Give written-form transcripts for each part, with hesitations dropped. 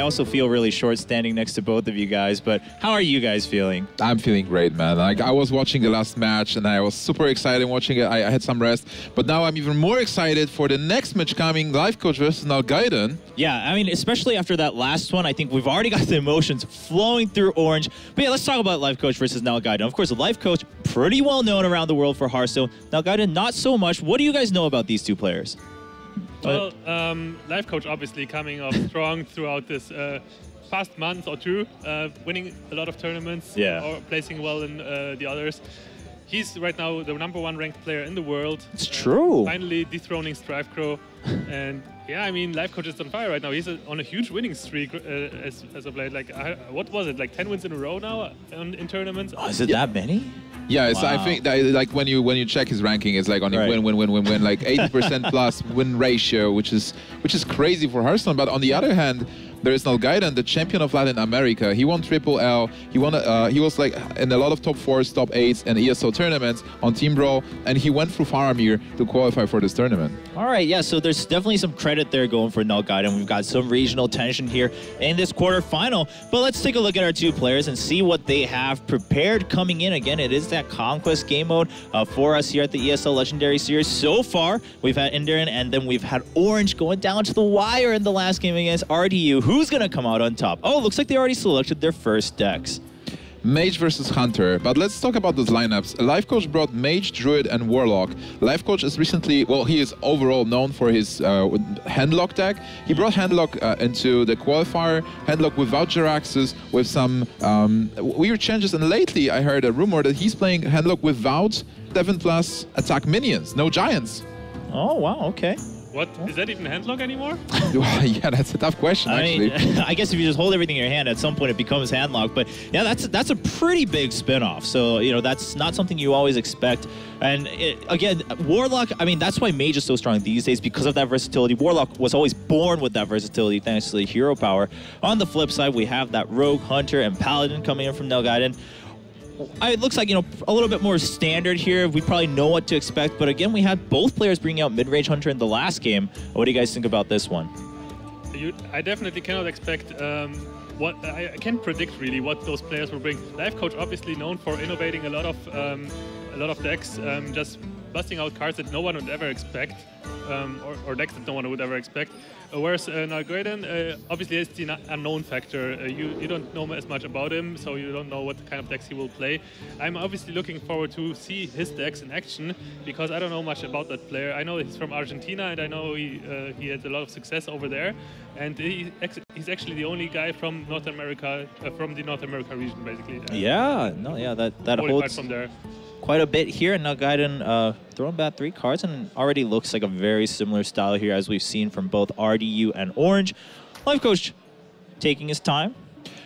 also feel really short standing next to both of you guys, but how are you guys feeling? I'm feeling great, man. Like, I was watching the last match and I was super excited watching it. I had some rest, but now I'm even more excited for the next match coming, Lifecoach versus Nalguidan. Yeah, I mean, especially after that last one, I think we've already got the emotions flowing through Orange. But yeah, let's talk about Lifecoach versus Nalguidan. Of course, Lifecoach, pretty well known around the world for Hearthstone. Nalguidan, not so much. What do you guys know about these two players? Well, Lifecoach obviously coming off strong throughout this past month or two, winning a lot of tournaments, or placing well in the others. He's right now the #1 ranked player in the world. It's true. Finally dethroning Strifecrow. And yeah, I mean, Lifecoach is on fire right now. He's on a huge winning streak as of late. Like, what was it? Like 10 wins in a row now in tournaments? Oh, is it that many? Yeah, it's, I think that, like when you check his ranking, it's like only win, like 80% plus win ratio, which is crazy for Hearthstone. But on the other hand, there is Nalguidan, the champion of Latin America. He won Triple L. He won. He was like in a lot of top 4s, top 8s, and ESL tournaments on Team Brawl, and he went through Faramir to qualify for this tournament. All right, yeah. So there's definitely some credit there going for Nalguidan. We've got some regional tension here in this quarterfinal. But let's take a look at our two players and see what they have prepared coming in. Again, it is that Conquest game mode for us here at the ESL Legendary Series. So far, we've had Enderin, and then we've had Orange going down to the wire in the last game against RDU. Who's going to come out on top? Oh, looks like they already selected their first decks. Mage versus Hunter, but let's talk about those lineups. Lifecoach brought Mage, Druid, and Warlock. Lifecoach is recently, well, he is overall known for his Handlock deck. He brought Handlock into the qualifier, Handlock without Jiraxes, with some weird changes, and lately I heard a rumor that he's playing Handlock without 7+ attack minions, no giants. Oh, wow, okay. What? Is that even handlock anymore? Yeah, that's a tough question, actually. I mean, I guess if you just hold everything in your hand, at some point it becomes handlock. But yeah, that's a pretty big spinoff. So, you know, that's not something you always expect. And again, Warlock, I mean, that's why Mage is so strong these days, because of that versatility. Warlock was always born with that versatility thanks to the hero power. On the flip side, we have that Rogue, Hunter, and Paladin coming in from Nalguidan. It looks like, you know, a little bit more standard here. We probably know what to expect, but again, we had both players bringing out mid-range Hunter in the last game. What do you guys think about this one? I definitely cannot expect I can't predict really what those players will bring. Lifecoach obviously known for innovating a lot of decks, just busting out cards that no one would ever expect, or decks that no one would ever expect. Whereas Nalguidan obviously has the unknown factor. You don't know as much about him, so you don't know what kind of decks he will play. I'm obviously looking forward to see his decks in action, because I don't know much about that player. I know he's from Argentina, and I know he had a lot of success over there, and he's actually the only guy from North America, from the North America region, basically. Yeah, no, yeah, that holds from there. Quite a bit here, and Nalguidan throwing back 3 cards, and already looks like a very similar style here as we've seen from both RDU and Orange. Lifecoach taking his time.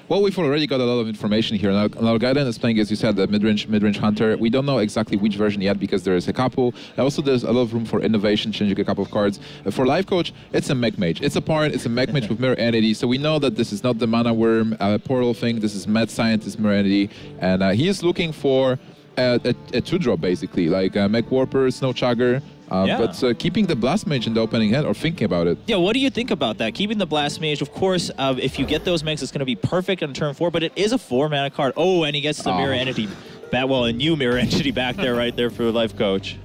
Well, we've already got a lot of information here. Nalguidan is playing, as you said, the mid-range Hunter. We don't know exactly which version yet, because there is a couple. Also, there's a lot of room for innovation, changing a couple of cards. For Lifecoach, it's a mech mage. It's a mech mage with mirror entity. So we know that this is not the mana worm portal thing. This is mad scientist mirror entity, and he is looking for a 2-drop, basically, like Mech Warper, Snow Chugger, but keeping the Blast Mage in the opening hand, or thinking about it. Yeah, what do you think about that? Keeping the Blast Mage, of course, if you get those mechs, it's going to be perfect on turn 4, but it is a 4-mana card. Oh, and he gets the Mirror Entity. Well, a new Mirror Entity back there, right there for Lifecoach.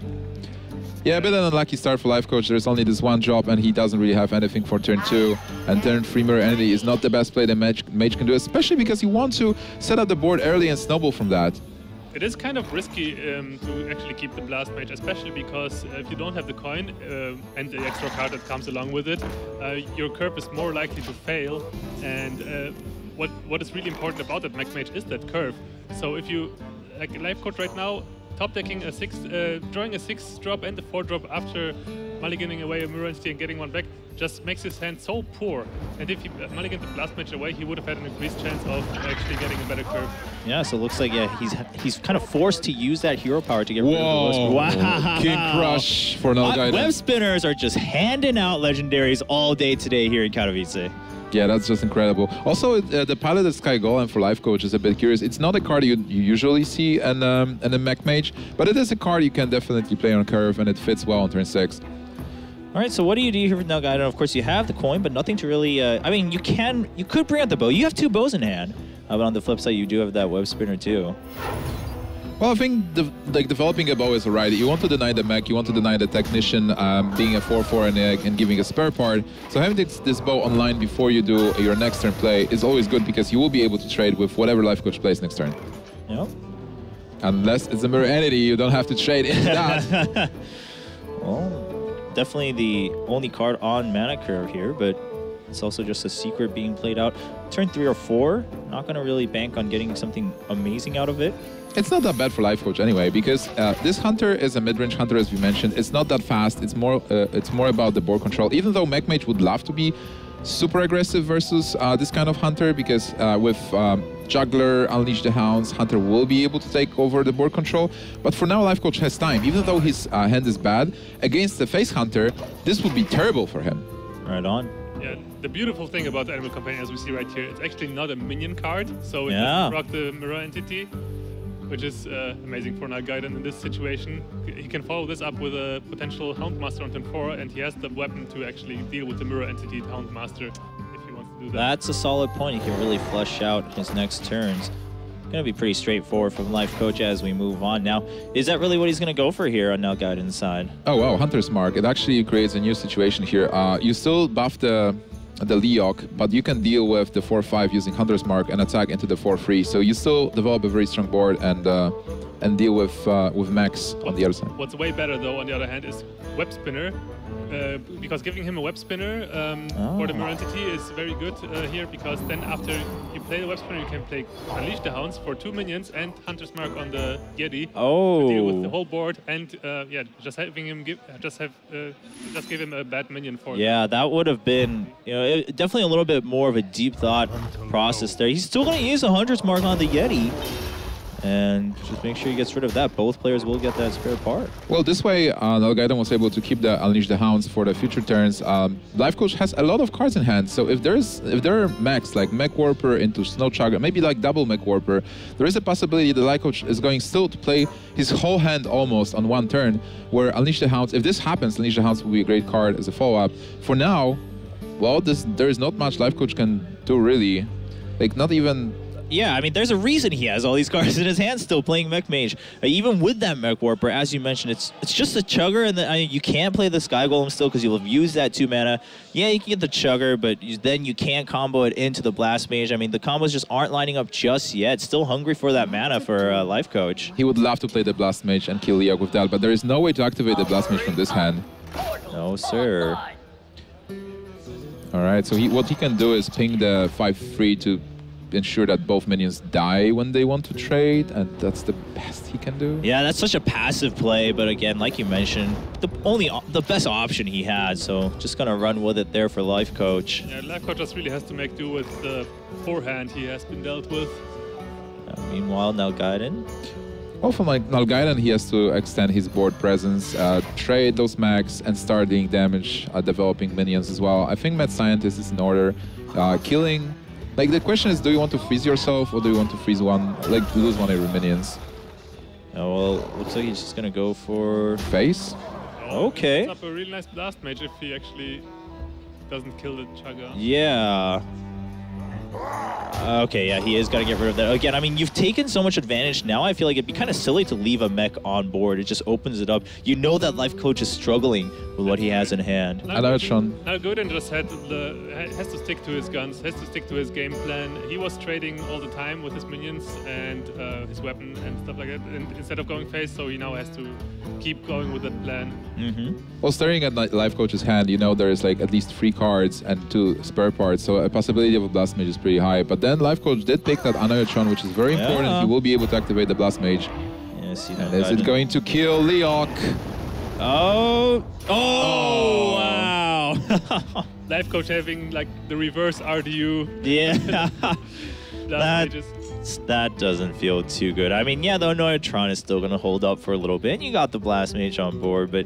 Yeah, a bit of an unlucky start for Lifecoach. There's only this 1 drop, and he doesn't really have anything for turn 2. And turn 3 Mirror Entity is not the best play that Mage can do, especially because you want to set up the board early and snowball from that. It is kind of risky to actually keep the Blast Mage, especially because if you don't have the coin and the extra card that comes along with it, your curve is more likely to fail. And what is really important about that Mech Mage is that curve. So if you, like Lifecoach right now, top decking a 6, drawing a 6-drop and a 4-drop after mulliganing away a Mirror Entity and getting 1 back, just makes his hand so poor. And if he mulliganed the Blast Mage away, he would have had an increased chance of actually getting a better curve. Yeah, so it looks like he's kind of forced to use that hero power to get rid of the list. Wow! King Crush for Nalguidan. Web spinners are just handing out legendaries all day today here in Katowice. Yeah, that's just incredible. Also, the Paladin Sky Golem for Lifecoach is a bit curious. It's not a card you usually see in a Mech Mage, but it is a card you can definitely play on curve, and it fits well on turn 6. All right, so what do you do here with Nalguidan? Of course, you have the coin, but nothing to really... I mean, you could bring out the bow. You have 2 bows in hand. But on the flip side, you do have that web spinner too. Well, I think developing a bow is alright. You want to deny the mech, you want to deny the technician being a 4/4 and giving a spare part. So having this bow online before you do your next turn play is always good because you will be able to trade with whatever Lifecoach plays next turn. Yep. Unless it's a mirror entity, you don't have to trade in that. Well, definitely the only card on mana curve here, but it's also just a secret being played out. Turn 3 or 4, not going to really bank on getting something amazing out of it. It's not that bad for Lifecoach anyway, because this hunter is a mid-range hunter, as we mentioned. It's not that fast. It's more about the board control. Even though Mech Mage would love to be super aggressive versus this kind of hunter, because with Juggler, Unleash the Hounds, Hunter will be able to take over the board control. But for now, Lifecoach has time. Even though his hand is bad, against the Face Hunter, this would be terrible for him. Right on. Yeah, the beautiful thing about the Animal Companion, as we see right here, it's actually not a minion card, so it doesn't proc the mirror entity, which is amazing for Nalguidan in this situation. He can follow this up with a potential Houndmaster on turn 4, and he has the weapon to actually deal with the mirror entity Houndmaster if he wants to do that. That's a solid point. He can really flush out his next turns. Going to be pretty straightforward from Lifecoach as we move on. Now, is that really what he's going to go for here on Nalguidan's side? Oh wow, Hunter's Mark. It actually creates a new situation here. You still buff the Leok, but you can deal with the 4/5 using Hunter's Mark and attack into the 4/3. So you still develop a very strong board and deal with mechs on the other side. What's way better though, on the other hand, is Web Spinner. Because giving him a web spinner for the mirror entity is very good here, because then after you play the web spinner, you can play Unleash the Hounds for 2 minions and Hunter's Mark on the Yeti to deal with the whole board, and yeah, just having him give him a bad minion for Yeah, that would have been definitely a little bit more of a deep thought process there. He's still going to use a Hunter's Mark on the Yeti. And just make sure he gets rid of that. Both players will get that spare part. Well, this way, Nalguidan was able to keep the Unleash the Hounds for the future turns. Lifecoach has a lot of cards in hand, so if there are mechs like Mech Warper into Snow Chugger, maybe like double Mech Warper, there is a possibility that Lifecoach is going still to play his whole hand almost on one turn, where Unleash the Hounds, if this happens, Unleash the Hounds will be a great card as a follow-up. For now, well, there is not much Lifecoach can do really. Like, not even... Yeah, I mean, there's a reason he has all these cards in his hand still playing Mech Mage. Even with that Mech Warper, as you mentioned, it's just a Chugger, and you can't play the Sky Golem still because you'll have used that 2 mana. Yeah, you can get the Chugger, but then you can't combo it into the Blast Mage. I mean, the combos just aren't lining up just yet. Still hungry for that mana for Lifecoach. He would love to play the Blast Mage and kill Leok with that, but there is no way to activate the Blast Mage from this hand. No, sir. All right, so what he can do is ping the 5/3 to ensure that both minions die when they want to trade, and that's the best he can do. Yeah, that's such a passive play, but again, like you mentioned, the best option he had, so just gonna run with it there for Lifecoach. Yeah, Lifecoach just really has to make do with the forehand he has been dealt with. Meanwhile, Nalguidan. Well, for Nalguidan, he has to extend his board presence, trade those mechs, and start doing damage, developing minions as well. I think Mad Scientist is in order. Killing... Like, the question is, do you want to freeze yourself, or do you want to freeze lose one of your minions? Oh, well, looks like he's just gonna go for... Face? Okay. It's up a really nice Blast Mage if he actually doesn't kill the Chugger. Yeah. Okay, yeah, he is got to get rid of that. Again, I mean, you've taken so much advantage now, I feel like it'd be kind of silly to leave a mech on board. It just opens it up. You know that Lifecoach is struggling with what he has in hand. Nalguidan just has to stick to his guns, has to stick to his game plan. He was trading all the time with his minions and his weapon and stuff like that, and instead of going face, so he now has to keep going with that plan. Well, staring at Lifecoach's hand, you know there is like at least 3 cards and 2 spare parts, so a possibility of a Blast Mage is pretty high. But then Lifecoach did pick that Anayotron, which is very important. He will be able to activate the Blast Mage. Yes, and is it going to kill Leok? Oh, wow. Lifecoach having like the reverse RDU. Yeah. That doesn't feel too good. I mean, yeah, the Anayotron is still going to hold up for a little bit. You got the Blast Mage on board, but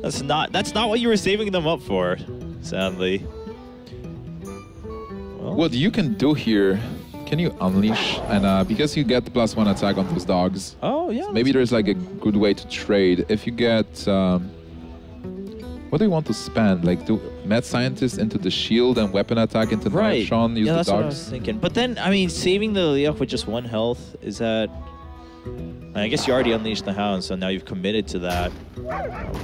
that's not what you were saving them up for, sadly. Well, what you can do here, can you unleash? And because you get the +1 attack on those dogs. Oh, yeah. So maybe there's like a good way to trade. If you get... What do you want to spend? Like, do Mad Scientist into the shield and weapon attack into Right. Sean, use Yeah, the that's what I dogs? was thinking. But then, I mean, saving the Leok with just 1 health, is that... I guess you already unleashed the Hound, so now you've committed to that.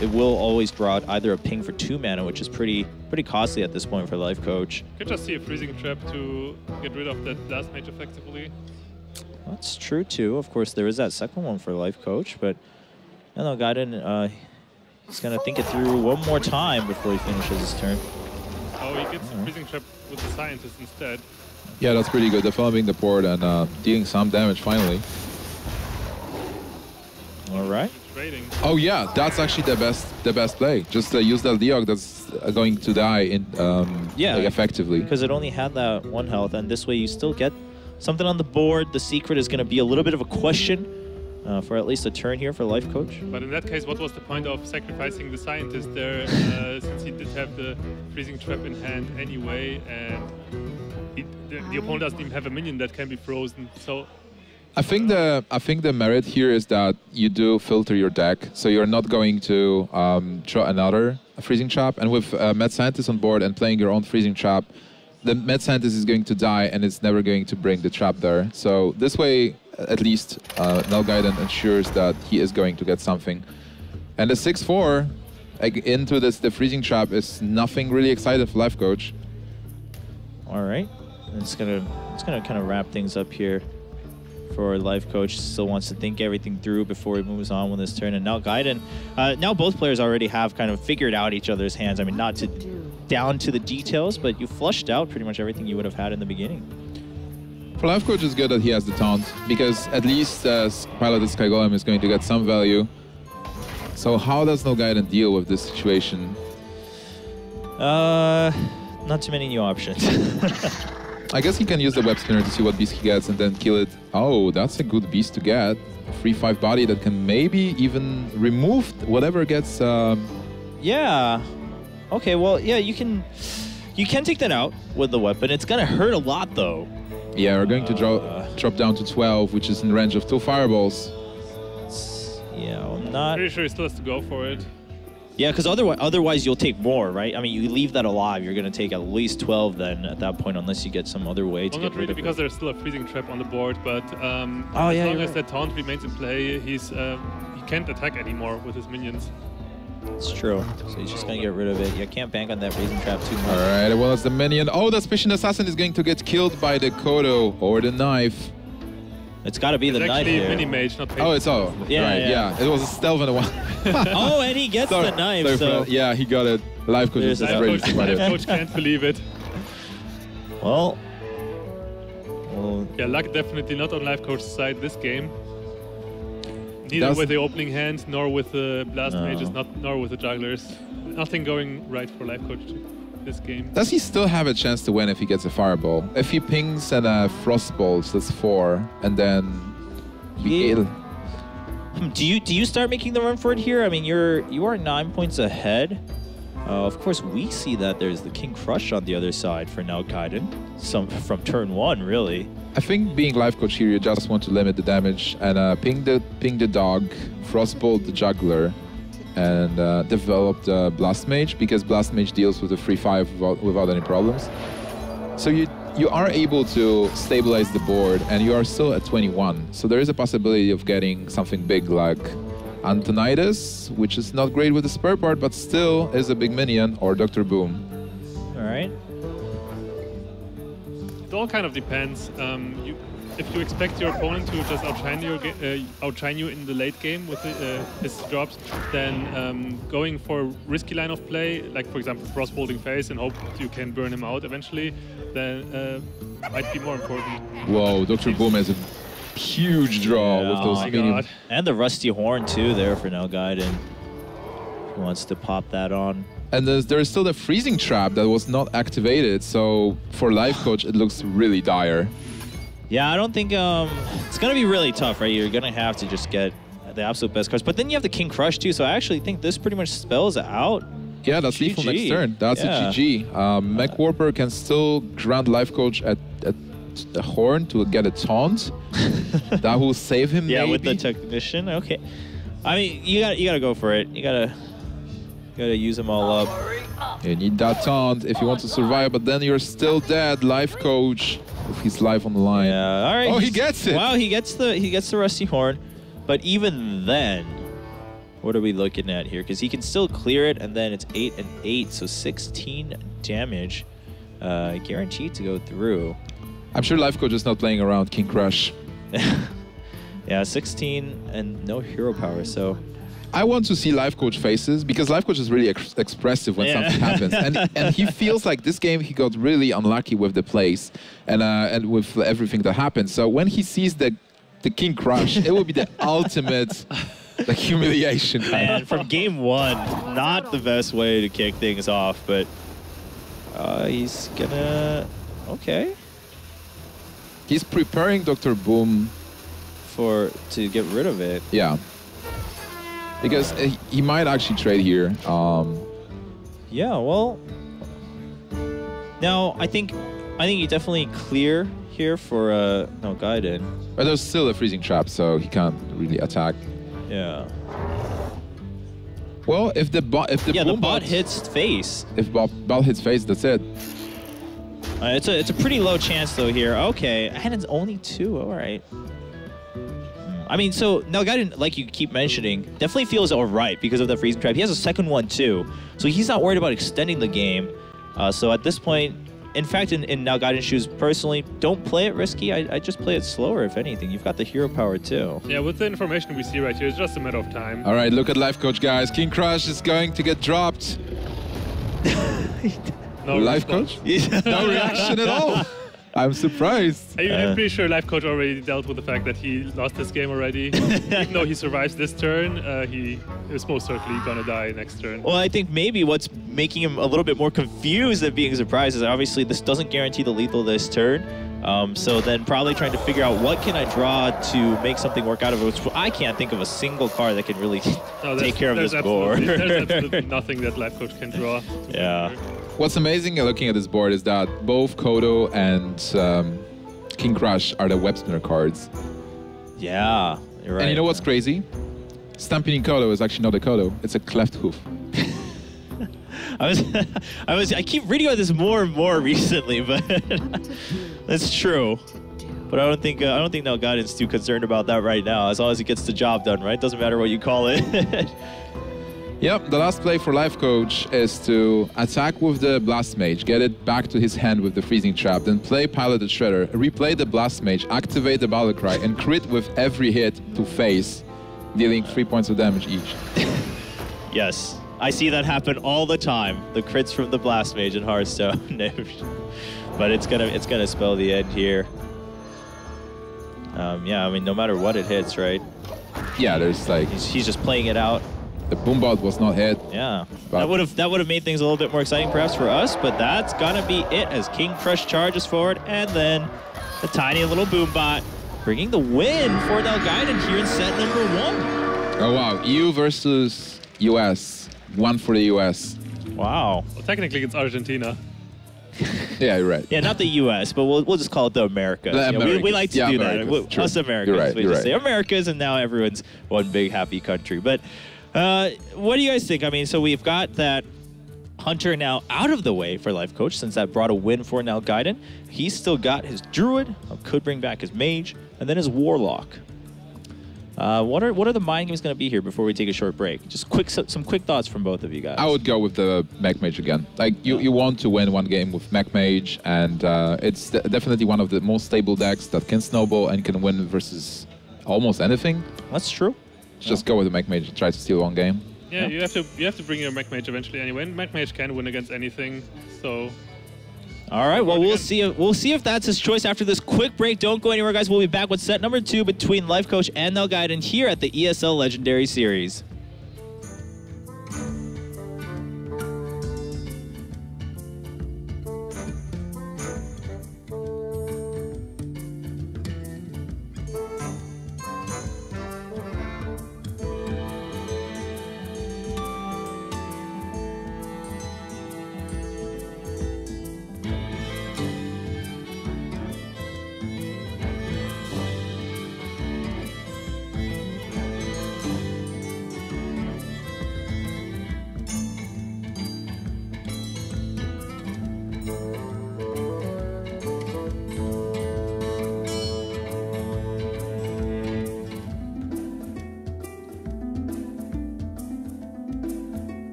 It will always draw out either a ping for 2 mana, which is pretty costly at this point for Lifecoach. Could just see a freezing trap to get rid of that Blast Mage effectively. That's true too. Of course, there is that second one for Lifecoach, but Nalguidan, he's gonna think it through one more time before he finishes his turn. Oh, he gets a freezing trap with the Scientist instead. Yeah, that's pretty good. Developing the board and dealing some damage finally. All right. Trading. Oh yeah, that's actually the best play. Just use that Leok that's going to die in like effectively. Because it only had that 1 health, and this way you still get something on the board. The secret is going to be a little bit of a question for at least a turn here for Lifecoach. But in that case, what was the point of sacrificing the Scientist there, since he did have the freezing trap in hand anyway, and the opponent doesn't even have a minion that can be frozen. So I think the merit here is that you do filter your deck, so you're not going to draw another freezing trap. And with Mad Scientist on board and playing your own freezing trap, the Mad Scientist is going to die, and it's never going to bring the trap there. So this way, at least, Nalguidan ensures that he is going to get something. And the 6/4 into the freezing trap is nothing really exciting for Lifecoach. All right, it's gonna kind of wrap things up here. For Lifecoach, still wants to think everything through before he moves on with his turn. And Nalguidan, now both players already have kind of figured out each other's hands. I mean, not down to the details, but you flushed out pretty much everything you would have had in the beginning. For Lifecoach, it's good that he has the taunt, because at least Piloted Sky Golem is going to get some value. So how does Nalguidan deal with this situation? Not too many new options. I guess he can use the web spinner to see what beast he gets and then kill it. Oh, that's a good beast to get. A 3/5 body that can maybe even remove whatever gets... Yeah. Okay, well, yeah, you can take that out with the weapon. It's gonna hurt a lot, though. Yeah, we're going to drop down to 12, which is in range of 2 fireballs. Yeah, I'm not... pretty sure he still has to go for it. Yeah, because otherwise you'll take more, right? I mean, you leave that alive, you're going to take at least 12 then at that point, unless you get some other way to Well, get not really, rid of because it. there's still a freezing trap on the board, but as Oh, yeah, long you're as right. that taunt remains in play, he can't attack anymore with his minions. It's true. So he's just going to get rid of it. You can't bank on that freezing trap too much. Alright, well, as the minion... Oh, the Suspicion Assassin is going to get killed by the Kodo or the knife. It's got to be the It's knife actually here. mini-mage, not Oh, it's all. Yeah, right, yeah. It was a stealth and a one. Oh, and he gets the knife, Sorry for so... that. Yeah, he got it. Lifecoach is There's ready that. to fight it. Coach can't believe it. Well, Yeah, luck definitely not on Lifecoach's side this game. Neither Does- with the opening hand, nor with the blast No. mages, nor with the jugglers. Nothing going right for Lifecoach this game. Does he still have a chance to win if he gets a fireball? If he pings and a frostballs, that's 4, and then Yeah. Do you start making the run for it here? I mean, you are 9 points ahead. Of course, we see that there's the King Crush on the other side for Nalguidan. From turn 1, really. I think being Lifecoach here, you just want to limit the damage and ping the dog, frostbolt the juggler, and develop the blast mage, because blast mage deals with the 3/5 without any problems. So you are able to stabilize the board, and you are still at 21. So there is a possibility of getting something big like Antonidas, which is not great with the spur part, but still is a big minion, or Dr. Boom. All right. It all kind of depends. If you expect your opponent to just outshine you in the late game with his drops, then going for a risky line of play, like for example frostbolting face, and hope you can burn him out eventually, then might be more important. Whoa, Dr. Boom has a huge draw Yeah, with oh those my medium. God. And the Rusty Horn, too, there for Nalguidan. He wants to pop that on. And there is still the freezing trap that was not activated, so for Lifecoach it looks really dire. Yeah, I don't think it's gonna be really tough, right? You're gonna have to just get the absolute best cards. But then you have the King Crush too, so I actually think this pretty much spells out. Yeah, that's lethal next GG. turn. That's Yeah. a GG. Mech Warper can still grant Lifecoach at the horn to get a taunt. That will save him. Yeah, maybe. with the Technician. Okay. I mean, you gotta go for it. You gotta. Gotta use them all up. You need that taunt if you want to survive, but then you're still dead. Lifecoach with his life on the line. Yeah, all right. Oh, he gets it. Wow, he gets the Rusty Horn. But even then, what are we looking at here? Because he can still clear it, and then it's 8 and 8, so 16 damage, guaranteed to go through. I'm sure Lifecoach is not playing around King Crush. Yeah, 16 and no hero power, so... I want to see Lifecoach faces, because Lifecoach is really expressive when something happens. And he feels like this game he got really unlucky with the plays and with everything that happened. So when he sees the King Crush, it will be the ultimate humiliation. Man, from game 1, not the best way to kick things off, but he's gonna... Okay. He's preparing Dr. Boom to get rid of it. Yeah. Because he might actually trade here. Yeah, well... Now, I think you definitely clear here for Nalguidan. But there's still a freezing trap, so he can't really attack. Yeah. Well, if the bot hits face. If bot hits face, that's it. It's a pretty low chance though here. Okay, and it's only 2. All right. I mean, so Nalguidan, like you keep mentioning, definitely feels all right because of the freezing trap. He has a second one too, so he's not worried about extending the game. So at this point, in fact, in Nalguidan's shoes, personally, don't play it risky. I just play it slower, if anything. You've got the hero power too. Yeah, with the information we see right here, it's just a matter of time. All right, look at Lifecoach, guys. King Crush is going to get dropped. No Lifecoach? No reaction at all. I'm surprised. I'm pretty sure Lifecoach already dealt with the fact that he lost this game already. Even though he survives this turn, he is most certainly gonna die next turn. Well, I think maybe what's making him a little bit more confused than being surprised is that obviously this doesn't guarantee the lethal this turn. So then probably trying to figure out what can I draw to make something work out of it, which I can't think of a single card that can really take care of this board. There's absolutely nothing that Lifecoach can draw. Yeah. What's amazing looking at this board is that both Kodo and King Crush are the web spinner cards. Yeah, you're right. And you know what's crazy? Stampede Kodo is actually not a Kodo, it's a cleft hoof. I keep reading about this more and more recently, but that's true. But I don't think Nalguidan's too concerned about that right now. As long as he gets the job done, right? Doesn't matter what you call it. Yep, the last play for Lifecoach is to attack with the Blast Mage, get it back to his hand with the Freezing Trap, then play Piloted Shredder, replay the Blast Mage, activate the Battle Cry, and crit with every hit to face, dealing 3 points of damage each. Yes, I see that happen all the time. The crits from the Blast Mage in Hearthstone. But it's gonna spell the end here. Yeah, I mean, no matter what it hits, right? Yeah, there's like... He's just playing it out. The Boombot was not hit. Yeah, that would have made things a little bit more exciting perhaps for us, but that's gonna be it as King Crush charges forward, and then a tiny little Boombot bringing the win for Nalguidan here in set number 1. Oh wow, EU versus US. 1 for the US. Wow. Well, technically it's Argentina. Yeah, you're right. Yeah, not the U.S., but we'll just call it the Americas. The Americas. We like to do Americas. that. Us Americans. You're right, we just say Americas, and now everyone's one big happy country. But what do you guys think? I mean, so we've got that Hunter now out of the way for Lifecoach, since that brought a win for Nalguidan. He's still got his Druid, could bring back his Mage, and then his Warlock. What are the mind games going to be here before we take a short break? Just some quick thoughts from both of you guys. I would go with the Mech Mage again. Like you want to win one game with Mech Mage, and it's definitely one of the most stable decks that can snowball and can win versus almost anything. That's true. Just go with the Mech Mage and try to steal one game. Yeah, you have to bring your Mech Mage eventually anyway. And Mech Mage can win against anything, so. All right, well, we'll see if that's his choice after this quick break. Don't go anywhere, guys. We'll be back with set number 2 between Lifecoach and Nalguidan here at the ESL Legendary Series.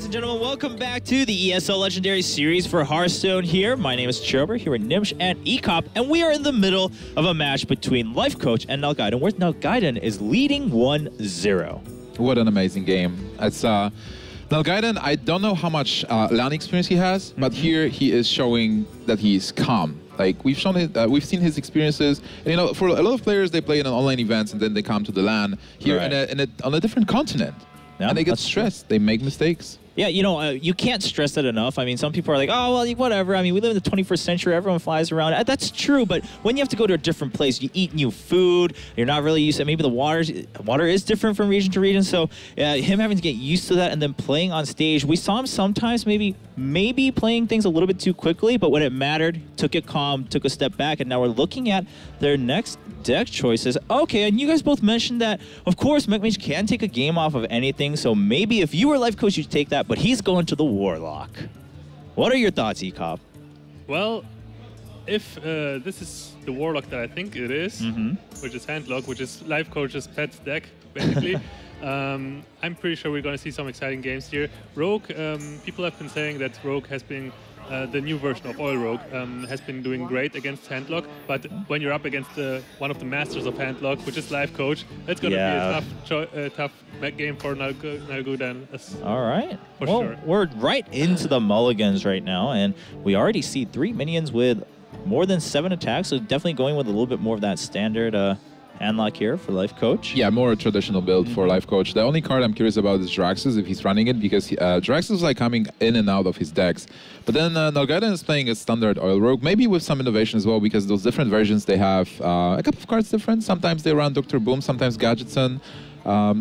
and gentlemen, welcome back to the ESL Legendary Series for Hearthstone here. My name is Chober, here with Nimsh and Ecop, and we are in the middle of a match between Lifecoach and Nalguidan, where Nalguidan is leading 1-0. What an amazing game. It's Nalguidan, I don't know how much LAN experience he has, but here he is showing that he's calm. Like, we've seen his experiences. And, you know, for a lot of players, they play in an online events and then they come to the LAN here on a different continent. Yeah, and they get stressed. True. They make mistakes. Yeah, you know, you can't stress that enough. I mean, some people are like, oh, well, whatever. I mean, we live in the 21st century. Everyone flies around. That's true, but when you have to go to a different place, you eat new food. You're not really used to it. Maybe the water is different from region to region. So him having to get used to that and then playing on stage, we saw him sometimes maybe playing things a little bit too quickly, but when it mattered, took it calm, took a step back, and now we're looking at their next deck choices. Okay, and you guys both mentioned that, of course, Mech can take a game off of anything, so maybe if you were Lifecoach, you'd take that, but he's going to the Warlock. What are your thoughts, Ecop? Well, if this is the Warlock that I think it is, which is Handlock, which is Lifecoach's pet deck, basically, I'm pretty sure we're going to see some exciting games here. Rogue, people have been saying that Rogue has been the new version of Oil Rogue has been doing great against Handlock, but when you're up against one of the masters of Handlock, which is Lifecoach, that's going to be a tough game for Nalguidan. All right. Well, sure. We're right into the mulligans right now, and we already see 3 minions with more than 7 attacks, so definitely going with a little bit more of that standard Handlock here for Lifecoach. Yeah, more traditional build for Lifecoach. The only card I'm curious about is Draxus, if he's running it, because Draxus is like coming in and out of his decks. But then Nalguidan is playing a standard Oil Rogue, maybe with some innovation as well, because those different versions, they have a couple of cards different. Sometimes they run Dr. Boom, sometimes Gadgetson,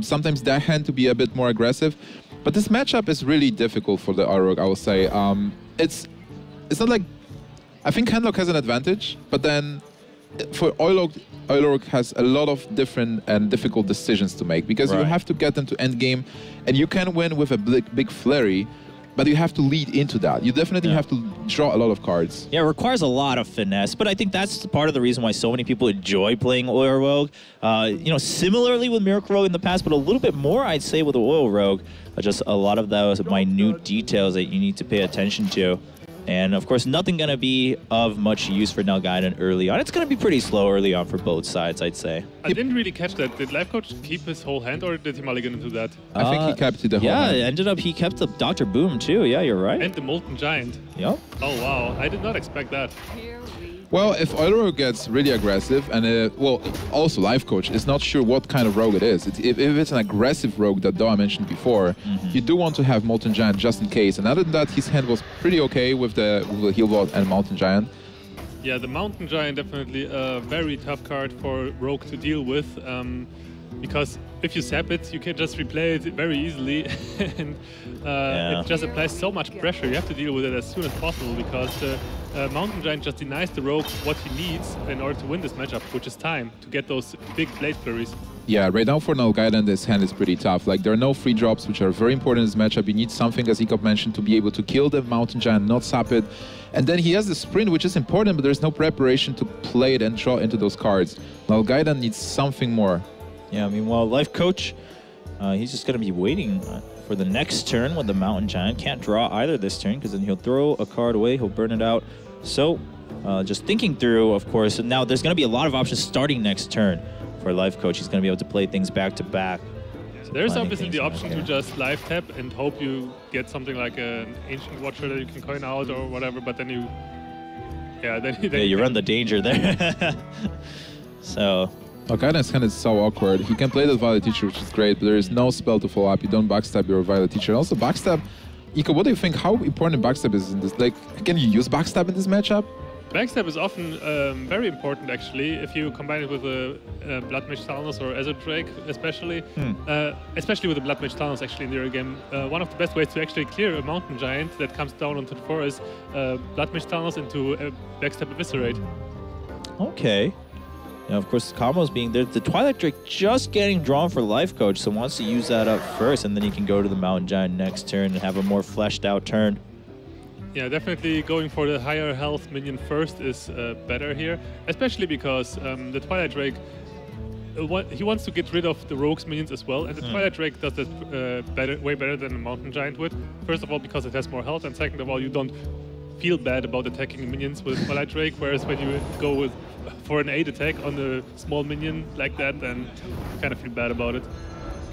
sometimes Deckhand to be a bit more aggressive. But this matchup is really difficult for the Oil Rogue, I will say. It's not like... I think Handlock has an advantage, but then for Oil Rogue has a lot of different and difficult decisions to make, because you have to get them to endgame, and you can win with a big flurry, but you have to lead into that. You definitely have to draw a lot of cards. Yeah, it requires a lot of finesse, but I think that's part of the reason why so many people enjoy playing Oil Rogue. You know, similarly with Miracle Rogue in the past, but a little bit more, I'd say, with Oil Rogue. Just a lot of those minute details that you need to pay attention to. And, of course, nothing going to be of much use for Nalguidan early on. It's going to be pretty slow early on for both sides, I'd say. I didn't really catch that. Did Lifecoach keep his whole hand, or did he mulligan into that? I think he kept the whole hand. Yeah, it ended up he kept the Dr. Boom, too. Yeah, you're right. And the Molten Giant. Yep. Oh, wow. I did not expect that. Well, if Oil Rogue gets really aggressive, and well, also Lifecoach is not sure what kind of rogue it is. If it's an aggressive rogue that Doa mentioned before, you do want to have Molten Giant just in case. And other than that, his hand was pretty okay with the Heal Bot and Mountain Giant. Yeah, the Mountain Giant definitely a very tough card for Rogue to deal with, because if you sap it, you can just replay it very easily, and it just applies so much pressure. You have to deal with it as soon as possible, because the Mountain Giant just denies the Rogue what he needs in order to win this matchup, which is time to get those big blade flurries. Yeah, right now for Nalguidan, this hand is pretty tough. Like, there are no free drops, which are very important in this matchup. You need something, as Ecop mentioned, to be able to kill the Mountain Giant, not sap it. And then he has the sprint, which is important, but there's no preparation to play it and draw into those cards. Nalguidan needs something more. Yeah, meanwhile, Lifecoach, he's just going to be waiting for the next turn with the Mountain Giant. Can't draw either this turn, because then he'll throw a card away, he'll burn it out. So, just thinking through, of course, and now there's going to be a lot of options starting next turn for Lifecoach. He's going to be able to play things back to back. There's obviously the option to just live tap and hope you get something like an Ancient Watcher that you can coin out or whatever, but then you... Yeah, then you run the danger there. So... Nalguidan's hand is so awkward. He can play the Violet Teacher, which is great, but there is no spell to follow up. You don't backstab your Violet Teacher. Also, backstab... Iko, what do you think? How important backstab is in this? Like, can you use backstab in this matchup? Backstab is often very important, actually, if you combine it with a Blood Mage Talnos or Azure Drake, especially. Especially with the Blood Mage Talnos, actually, in the early game. One of the best ways to actually clear a Mountain Giant that comes down onto the floor is Blood Mage Talnos into a Backstab Eviscerate. Okay. Now, of course, the combos being there. The Twilight Drake just getting drawn for Lifecoach, so wants to use that up first, and then he can go to the Mountain Giant next turn and have a more fleshed out turn. Yeah, definitely going for the higher health minion first is better here, especially because the Twilight Drake he wants to get rid of the Rogue's minions as well, and the Twilight Drake does that way better than the Mountain Giant would. First of all, because it has more health, and second of all, you don't feel bad about attacking minions with Twilight Drake, whereas when you go for an 8 attack on a small minion like that, then you kind of feel bad about it.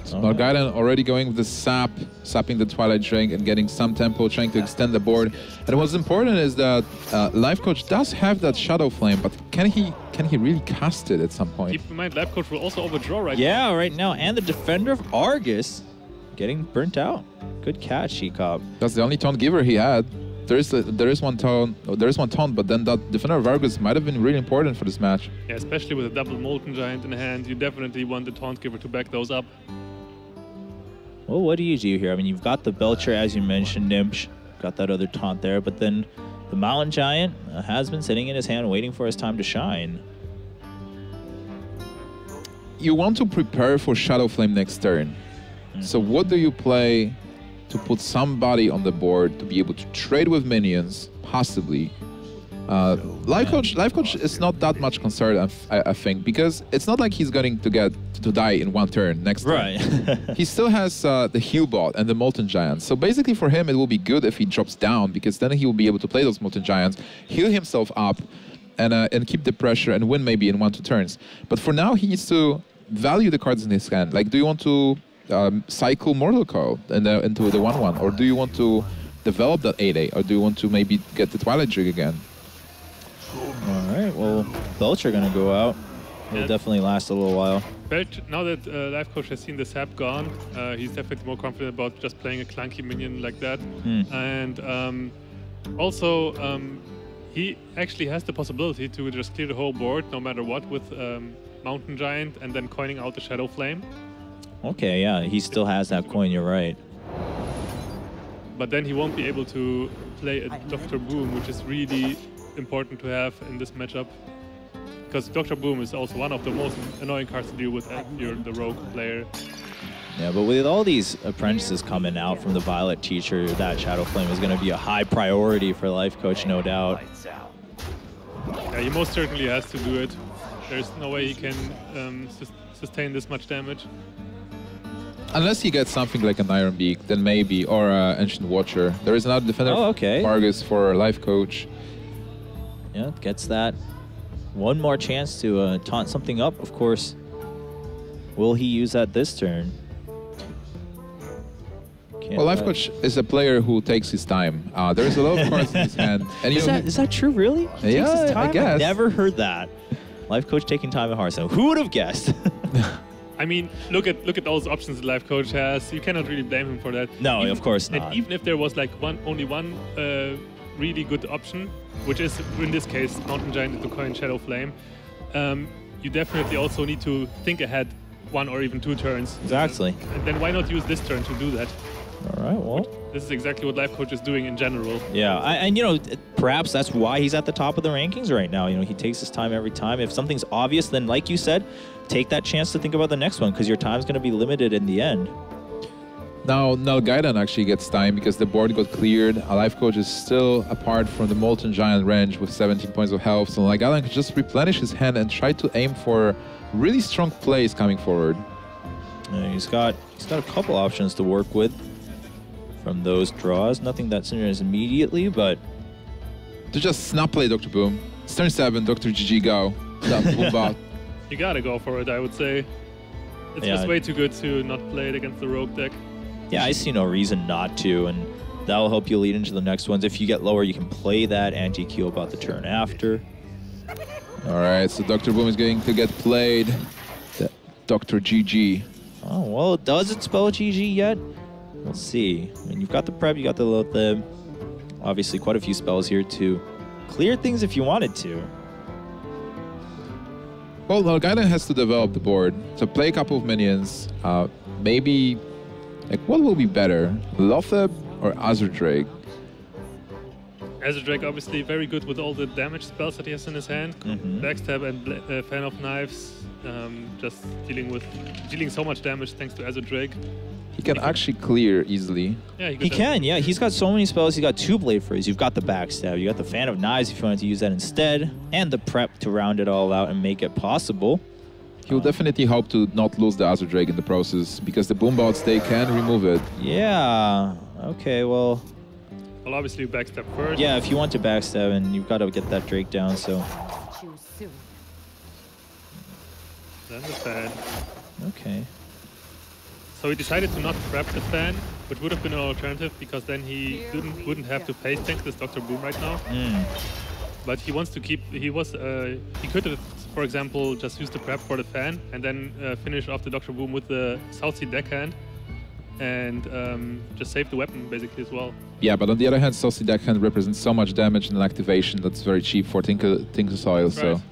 So Nalguidan already going with the sapping the Twilight Drake and getting some tempo, trying to extend the board. And what's important is that Lifecoach does have that Shadow Flame, but can he really cast it at some point? Keep in mind, Lifecoach will also overdraw right now. Yeah, right now. And the Defender of Argus getting burnt out. Good catch, Shekop. That's the only taunt giver he had. There is one taunt, but then that Defender of Argus might have been really important for this match. Yeah, especially with a double Molten Giant in hand, you definitely want the taunt giver to back those up. Well, what do you do here? I mean, you've got the Belcher, as you mentioned, Nimsh. Got that other taunt there, but then the Mountain Giant has been sitting in his hand waiting for his time to shine. You want to prepare for Shadow Flame next turn. So what do you play to put somebody on the board to be able to trade with minions, possibly? Lifecoach is not that much concerned, I think, because it's not like he's going to die in one turn next turn. Right. He still has the heal bot and the Molten Giant. So basically for him, it will be good if he drops down, because then he will be able to play those Molten Giants, heal himself up, and keep the pressure and win maybe in 1-2 turns. But for now, he needs to value the cards in his hand. Like, do you want to cycle Mortal Coil into the 1-1, or do you want to develop that 8-8, or do you want to maybe get the Twilight Drake again? All right, well, Belcher going to go out. He'll definitely last a little while. Now that Lifecoach has seen the sap gone, he's definitely more confident about just playing a clunky minion like that. And also, he actually has the possibility to just clear the whole board, no matter what, with Mountain Giant and then coining out the Shadow Flame. Okay, yeah, he still has that coin, you're right. But then he won't be able to play a Dr. Boom, which is really important to have in this matchup. Because Dr. Boom is also one of the most annoying cards to deal with if you're the rogue player. Yeah, but with all these apprentices coming out from the Violet Teacher, that Shadow Flame is going to be a high priority for Lifecoach, no doubt. Yeah, he most certainly has to do it. There's no way he can sustain this much damage. Unless he gets something like an Iron Beak, then maybe, or Ancient Watcher. There is another Defender of Argus for Lifecoach. Yeah, gets that. One more chance to taunt something up, of course. Will he use that this turn? Well, Lifecoach is a player who takes his time. There's a lot of cards in his hand. And is that true, really? He takes his time? I guess. I've never heard that. Lifecoach taking time at Hearthstone. Who would have guessed? I mean, look at those options that Lifecoach has. You cannot really blame him for that. No, of course not. And even if there was like only one really good option, which is in this case Mountain Giant to coin Shadow Flame, you definitely also need to think ahead 1 or even 2 turns. Exactly. And then why not use this turn to do that? All right, well. This is exactly what Lifecoach is doing in general. Yeah, and you know, perhaps that's why he's at the top of the rankings right now. You know, he takes his time every time. If something's obvious, then like you said, take that chance to think about the next one, because your time's going to be limited in the end. Now, Nalguidan actually gets time because the board got cleared. Lifecoach is still apart from the Molten Giant range with 17 points of health, so Nalguidan can just replenish his hand and try to aim for really strong plays coming forward. Yeah, he's got a couple options to work with from those draws. Nothing that synergizes immediately, but to just snap play Dr. Boom. It's turn 7, Dr. GG go. Boom bot. You gotta go for it, I would say. It's just way too good to not play it against the rogue deck. Yeah, I see no reason not to, and that'll help you lead into the next ones. If you get lower, you can play that anti-Q about the turn after. All right, so Dr. Boom is going to get played. Dr. GG. Oh, well, does it spell GG yet? We'll see. I mean, you've got the prep, you got the Lotheb. Obviously, quite a few spells here to clear things if you wanted to. Well, Nalguidan has to develop the board. So play a couple of minions. Maybe, like, what will be better? Lotheb or Azure Drake? Azure Drake obviously very good with all the damage spells that he has in his hand. Backstab and Fan of Knives. Just dealing so much damage thanks to Azure Drake. He can actually clear easily. Yeah, he can. Yeah, he's got so many spells. He's got 2 Blade Freeze. You've got the Backstab. You got the Fan of Knives if you wanted to use that instead, and the prep to round it all out and make it possible. He'll definitely hope to not lose the Azure Drake in the process, because the boombots, they can remove it. Yeah. Okay, well... Well, obviously backstab first. Yeah, if you want to backstab, and you've got to get that Drake down, so... Then the fan. Okay. So he decided to not trap the fan, which would have been an alternative, because then he wouldn't have to face tank this Dr. Boom right now. But he wants to keep... He could have, for example, just used the prep for the fan and then finish off the Dr. Boom with the South Sea deckhand and just save the weapon basically as well. Yeah, but on the other hand, South Sea deckhand represents so much damage and an activation that's very cheap for Tinker Soil. Right. So.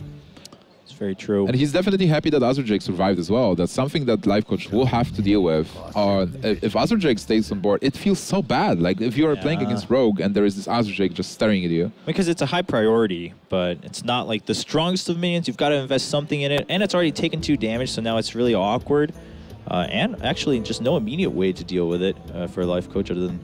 It's very true. And he's definitely happy that Azure Drake survived as well. That's something that Lifecoach will have to deal with. If Azure Drake stays on board, it feels so bad. Like if you are playing against Rogue and there is this Azure Drake just staring at you. Because it's a high priority, but it's not like the strongest of minions. You've got to invest something in it, and it's already taken 2 damage, so now it's really awkward. And actually, just no immediate way to deal with it for Lifecoach other than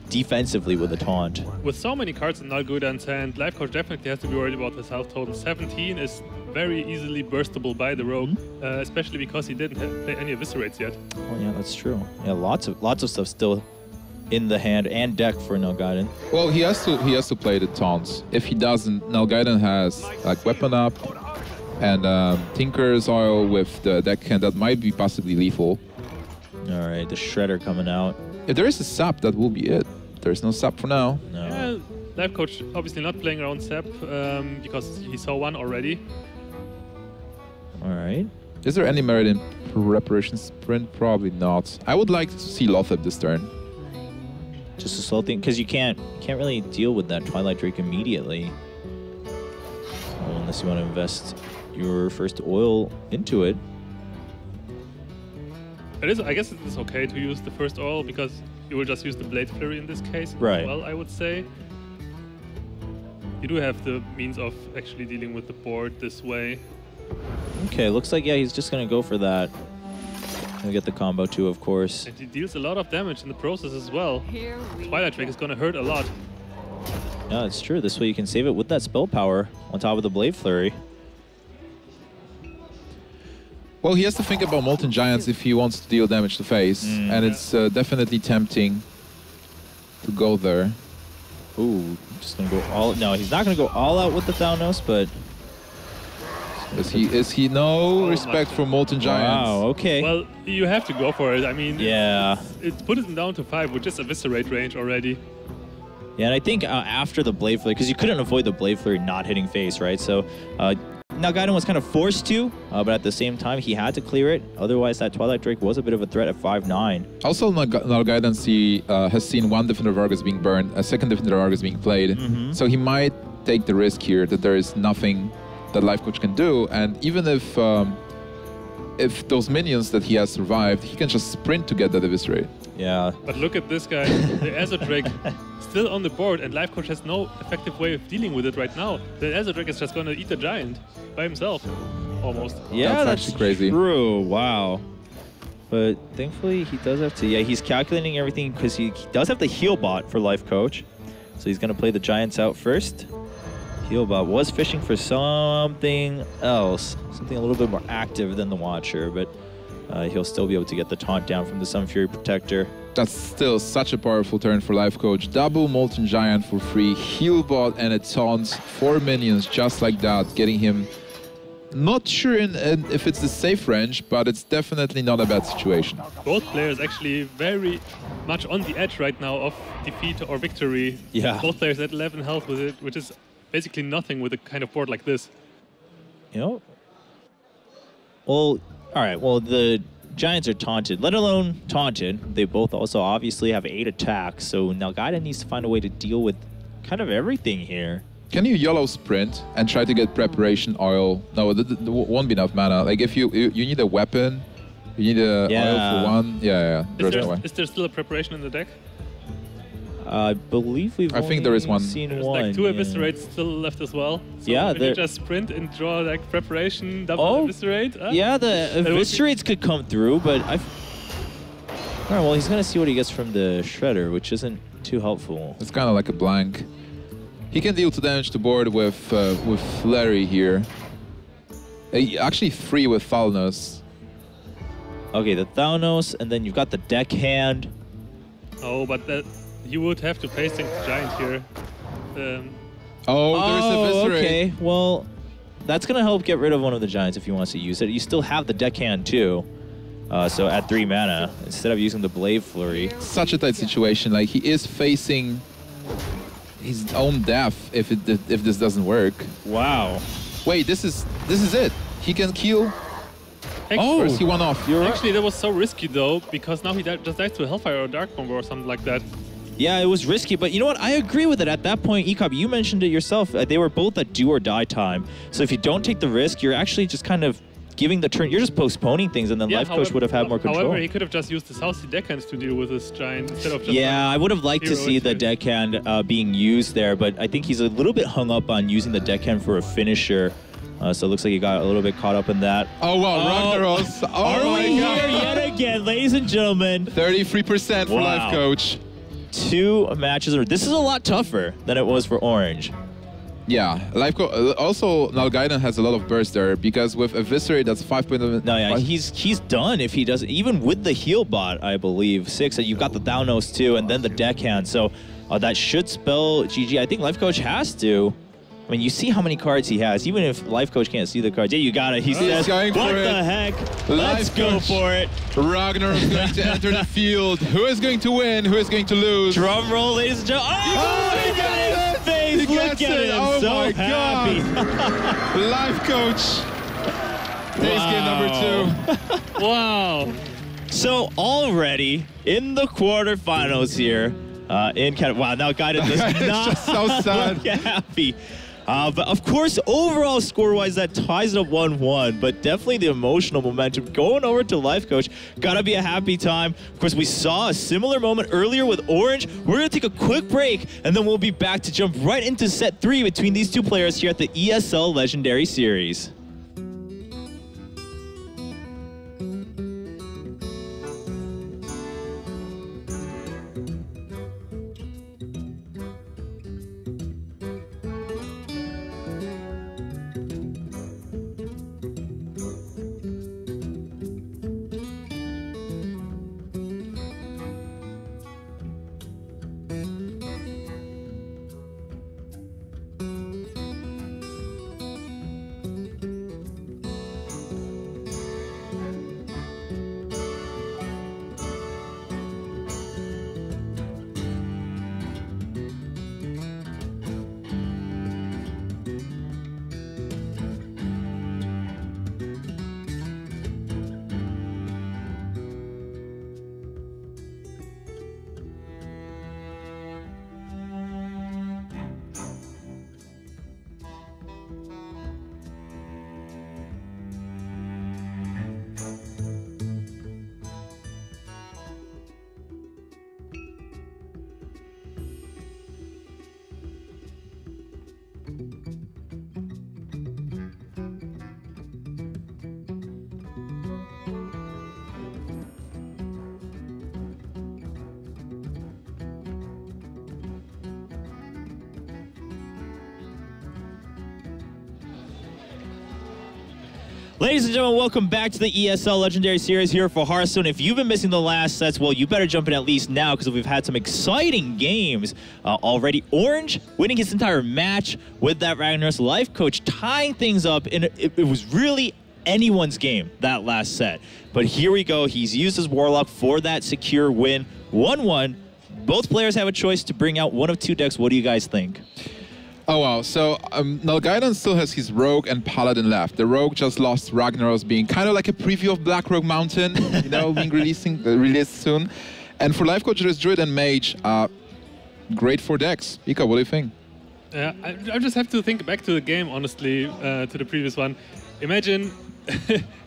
defensively with a taunt. With so many cards in Nalguidan's hand, Lifecoach definitely has to be worried about his health total. 17 is very easily burstable by the Rogue, especially because he didn't play any Eviscerates yet. Oh yeah, that's true. Yeah, lots of stuff still in the hand and deck for Nalguidan. Well, he has to play the taunts. If he doesn't, Nalguidan has like weapon up and Tinker's Oil with the deckhand that might be possibly lethal. All right, the Shredder coming out. If there is a sap, that will be it. There's no sap for now. No. Yeah, Lifecoach obviously not playing around Sap because he saw one already. All right. Is there any merit in Preparation Sprint? Probably not. I would like to see Lothep this turn. Just a slow thing, because you can't really deal with that Twilight Drake immediately. Unless you want to invest your first oil into it. I guess it is okay to use the first oil because you will just use the Blade Flurry in this case Right. as well, I would say. You do have the means of actually dealing with the board this way. Okay, looks like, yeah, he's just going to go for that. Gonna get the combo too, of course. And he deals a lot of damage in the process as well. Twilight Drake is going to hurt a lot. Yeah, it's true. This way you can save it with that spell power on top of the Blade Flurry. Well, he has to think about Molten Giants if he wants to deal damage to face, and it's definitely tempting to go there. Ooh, just gonna go all... No, he's not gonna go all out with the Thalnos, but... Is he no respect for Molten Giants? Wow, okay. Well, you have to go for it. I mean, yeah. It put him down to 5 with just Eviscerate range already. Yeah, and I think after the Blade Flurry, because you couldn't avoid the Blade Flurry not hitting face, right? So Nalguidan was kind of forced to, but at the same time, he had to clear it. Otherwise, that Twilight Drake was a bit of a threat at 5-9. Also, Nalguidan has seen one Defender of Argus being burned, a second Defender of Argus being played. So he might take the risk here that there is nothing that Lifecoach can do, and even if those minions that he has survived, he can just sprint to get that Eviscerate. Yeah. But look at this guy, the Azure Drake still on the board, and Lifecoach has no effective way of dealing with it right now. The Azure Drake is just going to eat the giant by himself, almost. Yeah, that's actually crazy. True. Wow. But thankfully, he does have to. Yeah, he's calculating everything because he does have the heal bot for Lifecoach, so he's going to play the giants out first. Healbot was fishing for something else, something a little bit more active than the Watcher, but he'll still be able to get the taunt down from the Sun Fury Protector. That's still such a powerful turn for Lifecoach. Double Molten Giant for free, Healbot and a taunt, 4 minions just like that, getting him not sure if it's the safe range, but it's definitely not a bad situation. Both players actually very much on the edge right now of defeat or victory. Yeah. Both players at 11 health with it, which is basically nothing with a kind of board like this. You know? Well, all right. Well, the Giants are taunted, let alone taunted. They both also obviously have 8 attacks, so Nalguidan needs to find a way to deal with kind of everything here. Can you yellow sprint and try to get preparation oil? No, there won't be enough mana. Like if you need a weapon, you need a oil for one. Yeah. Is there still a preparation in the deck? I believe we've think there is one. seen There's one. like 2 Eviscerates still left as well. So yeah, if you just sprint and draw like preparation, double Eviscerate. Yeah, the Eviscerates could come through, but All right, well, he's going to see what he gets from the Shredder, which isn't too helpful. It's kind of like a blank. He can deal 2 damage to board with Larry here. Actually 3 with Thalnos. Okay, the Thalnos, and then you've got the deckhand. Oh, but he would have to face the giant here. There's a Viscerate. Okay. Well, that's going to help get rid of one of the giants if he wants to use it. You still have the deckhand too. So at 3 mana, instead of using the Blade Flurry. Such a tight situation. Like, he is facing his own death if this doesn't work. Wow. Wait, this is it. He can kill. First he won off. Actually, that was so risky though, because now he just dies to Hellfire or Dark Bomb or something like that. Yeah, it was risky, but you know what? I agree with it. At that point, Ecop, you mentioned it yourself. They were both at do or die time. So if you don't take the risk, you're actually just kind of giving the turn. You're just postponing things, and then Lifecoach would have had more control. However, he could have just used the South Sea deckhand to deal with this giant instead of just... Yeah, I would have liked to see the deckhand being used there, but I think he's a little bit hung up on using the deckhand for a finisher. So it looks like he got a little bit caught up in that. Oh, wow, Ragnaros. Are we here yet again, ladies and gentlemen? 33% for Lifecoach. 2 matches. This is a lot tougher than it was for Orange. Yeah, Lifecoach. Also, Nalguidan has a lot of burst there because with Eviscerate, that's 5.7. No, yeah, he's done if he doesn't. Even with the heal bot, I believe 6, and you've got the Thalnos too, and then the deckhand. So that should spell GG. I think Lifecoach has to. I mean, you see how many cards he has. Even if Lifecoach can't see the cards, yeah, you got it. He says, "What the heck? Let's go for it." Ragnar is going to enter the field. Who is going to win? Who is going to lose? Drum roll, ladies and gentlemen. Oh, he got it! Face. Look at him. Oh so my happy. God. Lifecoach. Takes game number 2. Wow. So already in the quarterfinals here, in Katowice. Wow, now Nalguidan does not just so sad. look happy. But of course, overall score-wise, that ties it up 1-1. But definitely the emotional momentum going over to Lifecoach. Gotta be a happy time. Of course, we saw a similar moment earlier with Orange. We're gonna take a quick break, and then we'll be back to jump right into set 3 between these 2 players here at the ESL Legendary Series. Ladies and gentlemen, welcome back to the ESL Legendary Series here for Hearthstone. If you've been missing the last sets, well, you better jump in at least now because we've had some exciting games already. Orange winning his entire match with that Ragnaros. Lifecoach tying things up. It was really anyone's game, that last set. But here we go. He's used his Warlock for that secure win. 1-1. Both players have a choice to bring out one of 2 decks. What do you guys think? Oh, wow. So Nalguidan still has his Rogue and Paladin left. The Rogue just lost Ragnaros being kind of like a preview of Black Rogue Mountain, you know, being released soon. And for Lifecoach, there's Druid and Mage. Great for decks. Ika, what do you think? I just have to think back to the game, honestly, to the previous one. Imagine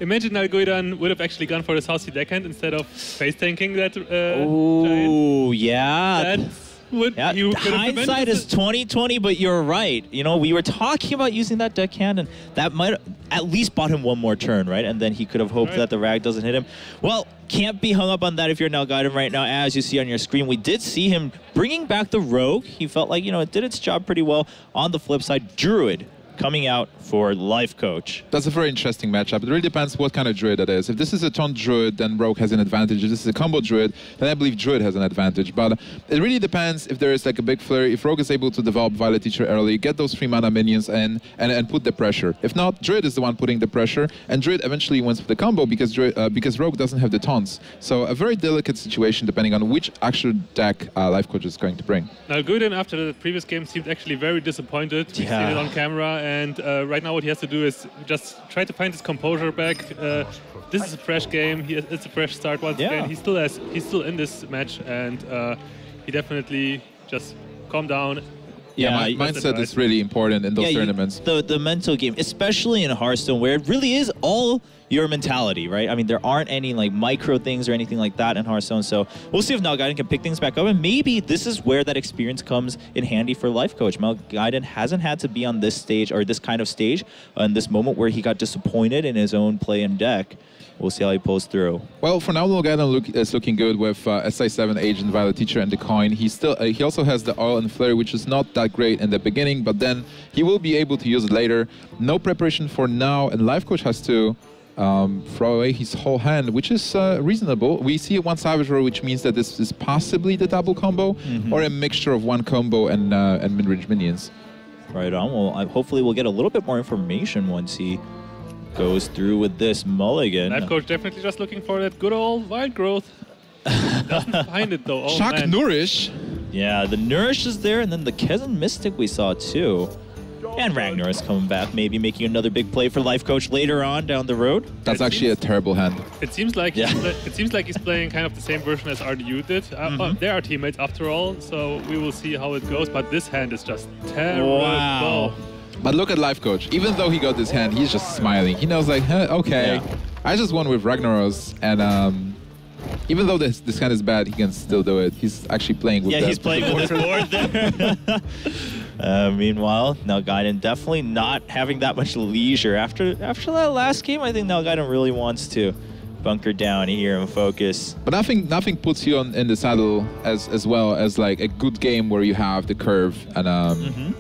imagine Nalguidan would have actually gone for the South Sea deckhand instead of face tanking that Oh, yeah. Hindsight is 20/20, but you're right. You know, we were talking about using that deckhand, and that might at least bought him one more turn, right? And then he could have hoped that the Rag doesn't hit him. Well, can't be hung up on that if you're Nalguidan right now. As you see on your screen, we did see him bringing back the Rogue. He felt like, you know, it did its job pretty well. On the flip side, Druid coming out for Lifecoach. That's a very interesting matchup. It really depends what kind of druid it is. If this is a taunt druid, then Rogue has an advantage. If this is a combo druid, then I believe druid has an advantage. But it really depends if there is like a big flurry. If Rogue is able to develop Violet Teacher early, get those 3 mana minions in, and put the pressure. If not, druid is the one putting the pressure, and druid eventually wins with the combo because Rogue doesn't have the taunts. So a very delicate situation depending on which actual deck Lifecoach is going to bring. Nalguidan, after the previous game, seemed actually very disappointed. We've seen it on camera, and right now what he has to do is just try to find his composure back. This is a fresh game. It's a fresh start once again. He's still in this match, and he definitely just calm down. Yeah, mindset is really important in those tournaments. The mental game, especially in Hearthstone, where it really is all your mentality, right? I mean, there aren't any like micro things or anything like that in Hearthstone. So we'll see if Nalguidan can pick things back up, and maybe this is where that experience comes in handy for Lifecoach. Nalguidan hasn't had to be on this stage or this kind of stage in this moment where he got disappointed in his own play and deck. We'll see how he pulls through. Well, for now, Nalguidan is looking good with SI7 Agent, Violet Teacher, and the coin. He also has the Oil and Flurry, which is not that great in the beginning, but then he will be able to use it later. No preparation for now, and Lifecoach has to throw away his whole hand, which is reasonable. We see one Savage Roar, which means that this is possibly the double combo, or a mixture of one combo and mid-range minions. Right on. Well, hopefully we'll get a little bit more information once he goes through with this mulligan. Lifecoach definitely just looking for that good old wild growth. Doesn't find it though. Oh, Shock Nourish. Yeah, the Nourish is there, and then the Kezan Mystic we saw too. And Ragnar is coming back, maybe making another big play for Lifecoach later on down the road. That's actually a terrible hand. It seems like he's playing kind of the same version as RDU did. They are teammates after all, so we will see how it goes. But this hand is just terrible. Wow. But look at Lifecoach. Even though he got this hand, he's just smiling. He knows like, huh, okay, I just won with Ragnaros, and even though this hand is bad, he can still do it. He's actually playing with he's playing with his board there. Meanwhile, Nalguidan definitely not having that much leisure. After that last game, I think Nalguidan really wants to bunker down here and focus. But nothing puts you in the saddle as well as like a good game where you have the curve and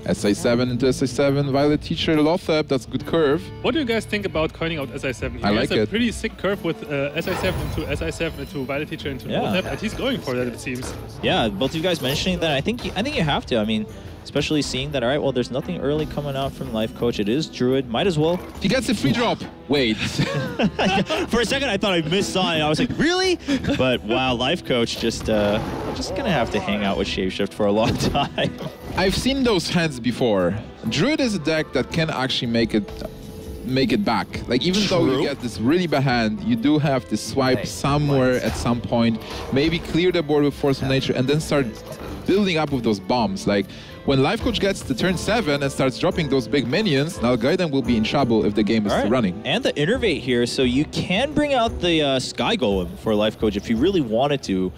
SI7 into SI7, Violet Teacher, Lothep, that's good curve. What do you guys think about coining out SI7? He has a pretty sick curve with SI7 into Violet Teacher into Lothep, and he's going for that, it seems. Yeah, both of you guys mentioning that, I think you have to. I mean, especially seeing that, all right, well, there's nothing early coming out from Lifecoach. It is Druid. Might as well. He gets a free drop. Wait. For a second, I thought I missed on it. I was like, really? But wow, Lifecoach just going to have to hang out with Shapeshift for a long time. I've seen those hands before. Druid is a deck that can actually make it back. Like, even though you get this really bad hand, you do have to swipe somewhere at some point, maybe clear the board with Force of Nature, and then start building up with those bombs. Like, when Lifecoach gets to turn 7 and starts dropping those big minions, Nalguidan will be in trouble if the game is still running. And the Innervate here, so you can bring out the Sky Golem for Lifecoach if you really wanted to.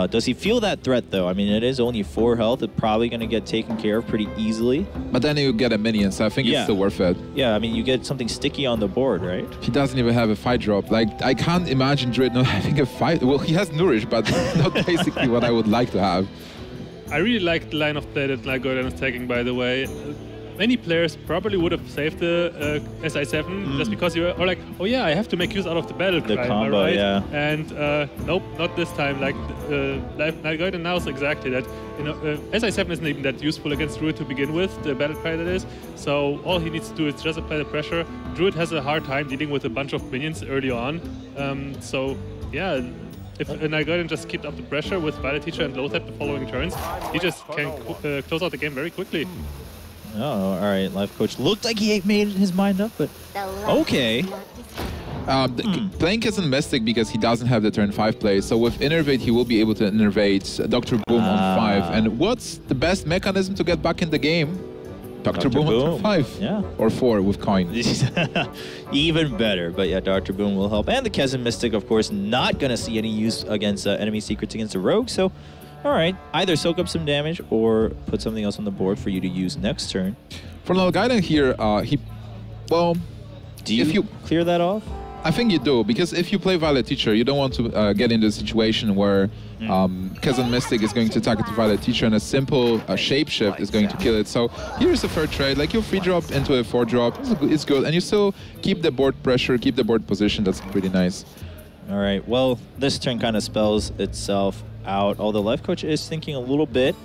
Does he feel that threat, though? I mean, it is only 4 health. It's probably going to get taken care of pretty easily. But then you get a minion, so I think it's still worth it. Yeah, I mean, you get something sticky on the board, right? He doesn't even have a fight drop. Like, I can't imagine Druid not having a fight. Well, he has Nourish, but not basically what I would like to have. I really like the line of play that Nalguidan is taking, by the way. Many players probably would have saved the SI7 just because you are like, oh yeah, I have to make use out of the battle cry, the combo, right? yeah. And nope, not this time. Like Nalguidan knows exactly that. You know, SI7 isn't even that useful against Druid to begin with, the battle cry that is. So all he needs to do is just apply the pressure. Druid has a hard time dealing with a bunch of minions early on. So yeah. If Nalguidan just keeps up the pressure with Violet Teacher and Lothep the following turns, he just can close out the game very quickly. Oh, all right. Lifecoach looked like he made his mind up, but okay. Playing Kezan Mystic because he doesn't have the turn 5 play, so with Innervate he will be able to Innervate Dr. Boom on 5. And what's the best mechanism to get back in the game? Dr. Boom on turn 5. Yeah. Or 4 with coin. Even better. But yeah, Dr. Boom will help. And the Kezan Mystic, of course, not going to see any use against enemy secrets against a rogue. So, all right. Either soak up some damage or put something else on the board for you to use next turn. For Nalguidan here, well... Do you clear that off? I think you do, because if you play Violet Teacher, you don't want to get into a situation where Kazan Mystic is going to attack it to Violet Teacher and a simple shapeshift is going to kill it. So here's a fair trade. Like, you free drop into a 4-drop, it's good. And you still keep the board pressure, keep the board position. That's pretty nice. All right, well, this turn kind of spells itself out, although Lifecoach is thinking a little bit.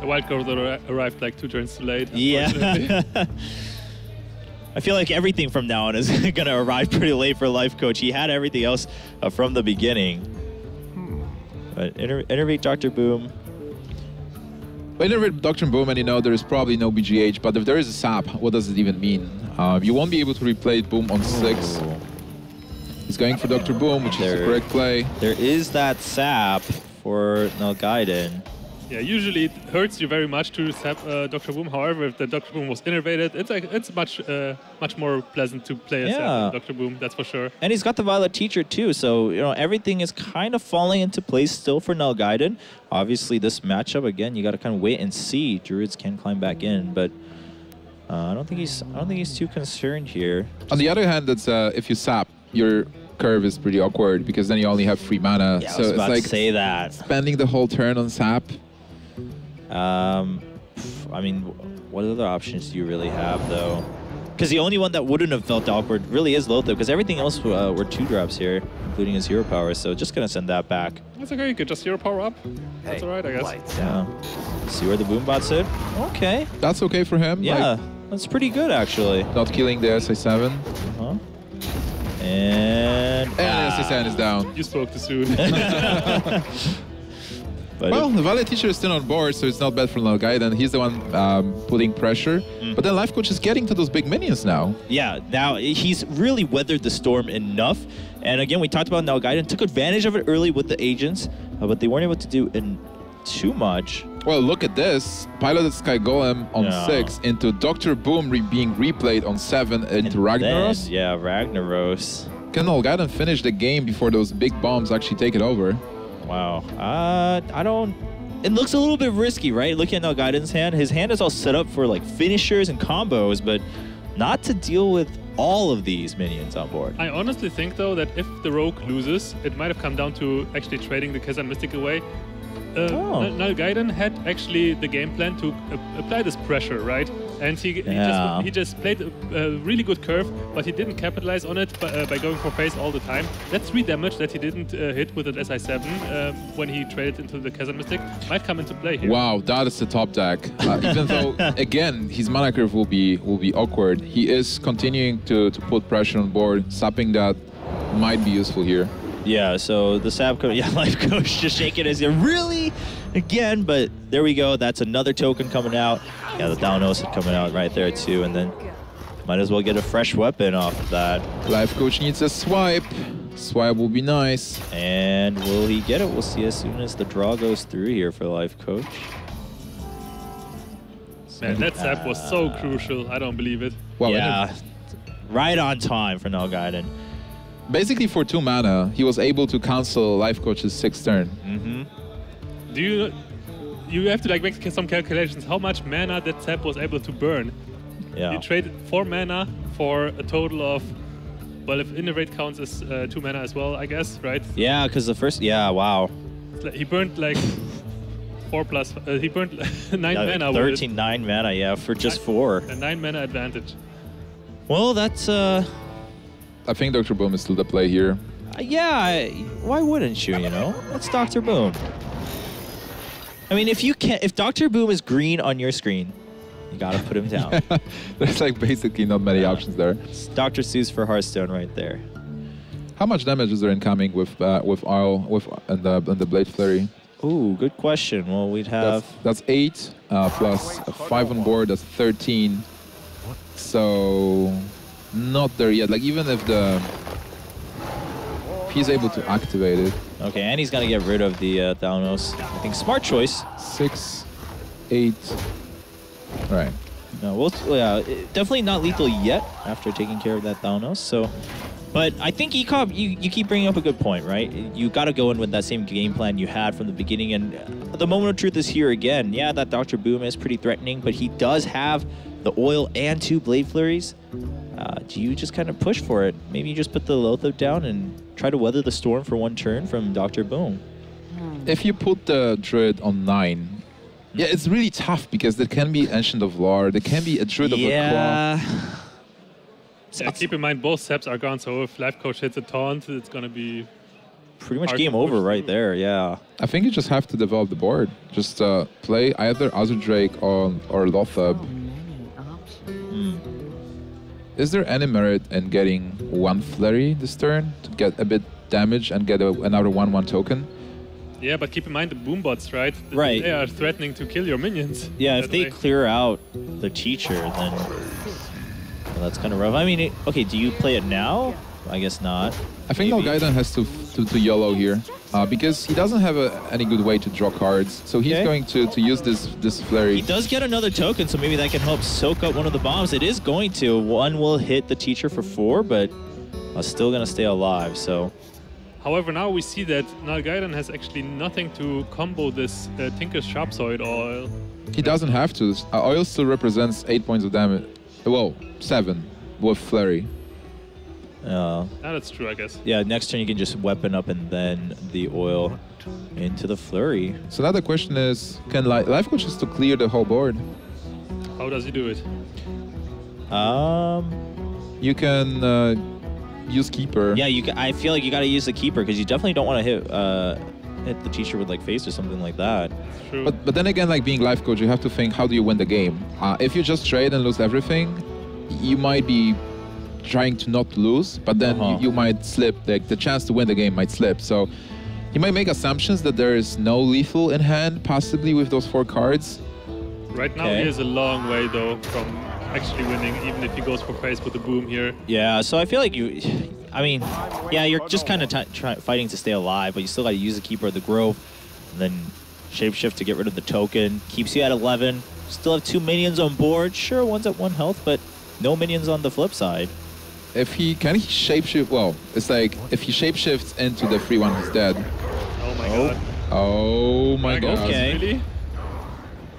The wild card arrived like 2 turns too late. Yeah. I feel like everything from now on is going to arrive pretty late for Lifecoach. He had everything else from the beginning. But Innervate Dr. Boom. But Innervate Dr. Boom, and you know there's probably no BGH, but if there is a sap, what does it even mean? You won't be able to replay Boom on 6. He's going for Dr. Boom, which is the correct play. There is that sap for Nalguidan. Yeah, usually it hurts you very much to sap Dr. Boom. However, if the Dr. Boom was innervated, it's much more pleasant to play a sap than Dr. Boom, that's for sure. And he's got the Violet Teacher too, so you know everything is kind of falling into place still for Nalguidan. Obviously, this matchup again, you got to kind of wait and see. Druids can climb back in, but I don't think he's too concerned here. On the other hand, that's if you sap, your curve is pretty awkward because then you only have 3 mana. Yeah, so I was it's about like to say that. Spending the whole turn on sap. I mean, what other options do you really have, though? Because the only one that wouldn't have felt awkward really is Lothar, because everything else were 2-drops here, including his hero power, so just going to send that back. That's okay, you could just hero power up. That's alright, I guess. Yeah. See where the Boombot sit? Okay. That's okay for him. Yeah, like, that's pretty good, actually. not killing the SA7. Uh-huh. And SA7 is down. You spoke too soon. Well, the Violet Teacher is still on board, so it's not bad for Nalguidan. He's the one putting pressure. But then Lifecoach is getting to those big minions now. Yeah, now he's really weathered the storm enough. And again, we talked about Nalguidan, took advantage of it early with the agents, but they weren't able to do too much. Well, look at this. Piloted Sky Golem on 6 into Dr. Boom being replayed on 7 into Ragnaros. Then, yeah, Ragnaros. Can Nalguidan finish the game before those big bombs actually take it over? Wow. I don't... It looks a little bit risky, right? Looking at Nalguidan's hand. His hand is all set up for like finishers and combos, but not to deal with all of these minions on board. I honestly think, though, that if the Rogue loses, it might have come down to actually trading the Kazan Mystic away. Nalguidan had actually the game plan to apply this pressure, right? And he just played a really good curve, but he didn't capitalize on it by going for face all the time. That 3 damage that he didn't hit with an SI7 when he traded into the Kazan Mystic might come into play here. Wow, that is the top deck. Even though, again, his mana curve will be awkward, he is continuing to put pressure on board. Sapping that might be useful here. Yeah, so the sap code, Lifecoach just shaking his head, really? Again, but there we go. That's another token coming out. Yeah, the Thalnos coming out right there too, and then might as well get a fresh weapon off of that. Lifecoach needs a swipe. Swipe will be nice. And will he get it? We'll see as soon as the draw goes through here for Lifecoach. Man, that sap was so crucial. I don't believe it. Well, yeah, right on time for Nalguidan. Basically, for 2 mana, he was able to cancel Lifecoach's 6th turn. Do you have to like make some calculations how much mana that sap was able to burn? Yeah. You traded 4 mana for a total of, well, if Innervate counts as 2 mana as well, I guess, right? Yeah, because the first, wow. He burned like 4 plus, he burned 9 mana. 13, 9 mana, yeah, for just 4. A 9 mana advantage. Well, that's, I think Dr. Boom is still the play here. yeah, why wouldn't you, you know? It's Dr. Boom. I mean, if Dr. Boom is green on your screen, you gotta put him down. There's like basically not many options there. It's Dr. Seuss for Hearthstone right there. How much damage is there incoming with Oil and the Blade Flurry? Ooh, good question. Well, we'd have... That's 8 plus 5 on board, that's 13. So... Not there yet. Like, even if he's able to activate it. Okay, and he's gonna get rid of the Thalnos. I think smart choice. 6, 8. Right. No, definitely not lethal yet after taking care of that Thalnos. So, but I think ECOP, you keep bringing up a good point, right? You got to go in with that same game plan you had from the beginning, and the moment of truth is here again. Yeah, that Dr. Boom is pretty threatening, but he does have the oil and 2 Blade Flurries. do you just kind of push for it? Maybe you just put the Lotho down and try to weather the storm for one turn from Dr. Boom. If you put the Druid on 9, yeah, it's really tough because there can be Ancient of Lore, there can be a Druid of a Claw. Yeah, keep in mind both Seps are gone, so if Lifecoach hits a taunt, it's going to be pretty much game over right there, yeah. I think you just have to develop the board. Just play either Azure Drake or Lothab. Is there any merit in getting one Flurry this turn to get a bit damage and get another 1/1 token? Yeah, but keep in mind the boombots, right? Right. They are threatening to kill your minions. Yeah, if they clear out the teacher, then that's kind of rough. I mean, okay, do you play it now? I guess not. I think Nalguidan has to YOLO here because he doesn't have any good way to draw cards. So he's going to use this Flurry. He does get another token, so maybe that can help soak up one of the bombs. It is going to. One will hit the teacher for 4, but still going to stay alive, so... However, now we see that Nalguidan has actually nothing to combo this Tinker's Sharpsword Oil. He doesn't have to. Oil still represents 8 points of damage. Well, 7 with Flurry. That's true, I guess. Yeah, next turn you can just weapon up and then the oil into the Flurry. So now the question is, can Lifecoach just to clear the whole board? How does he do it? You can use Keeper. Yeah, I feel like you got to use the Keeper because you definitely don't want to hit the teacher with like face or something like that. True. But then again, like being Lifecoach, you have to think, how do you win the game? If you just trade and lose everything, you might be trying to not lose, but then you might slip. The chance to win the game might slip. So you might make assumptions that there is no lethal in hand, possibly with those 4 cards. Right now, he is a long way though from actually winning, even if he goes for face with the boom here. Yeah, so I feel like you're just kind of fighting to stay alive, but you still got to use the Keeper of the Grove, and then Shapeshift to get rid of the token. Keeps you at 11. Still have 2 minions on board. Sure, one's at 1 health, but no minions on the flip side. If he shapeshift, well, it's like if he shapeshifts into the 3/1, he's dead. Oh my god. Oh my god. Okay. Really?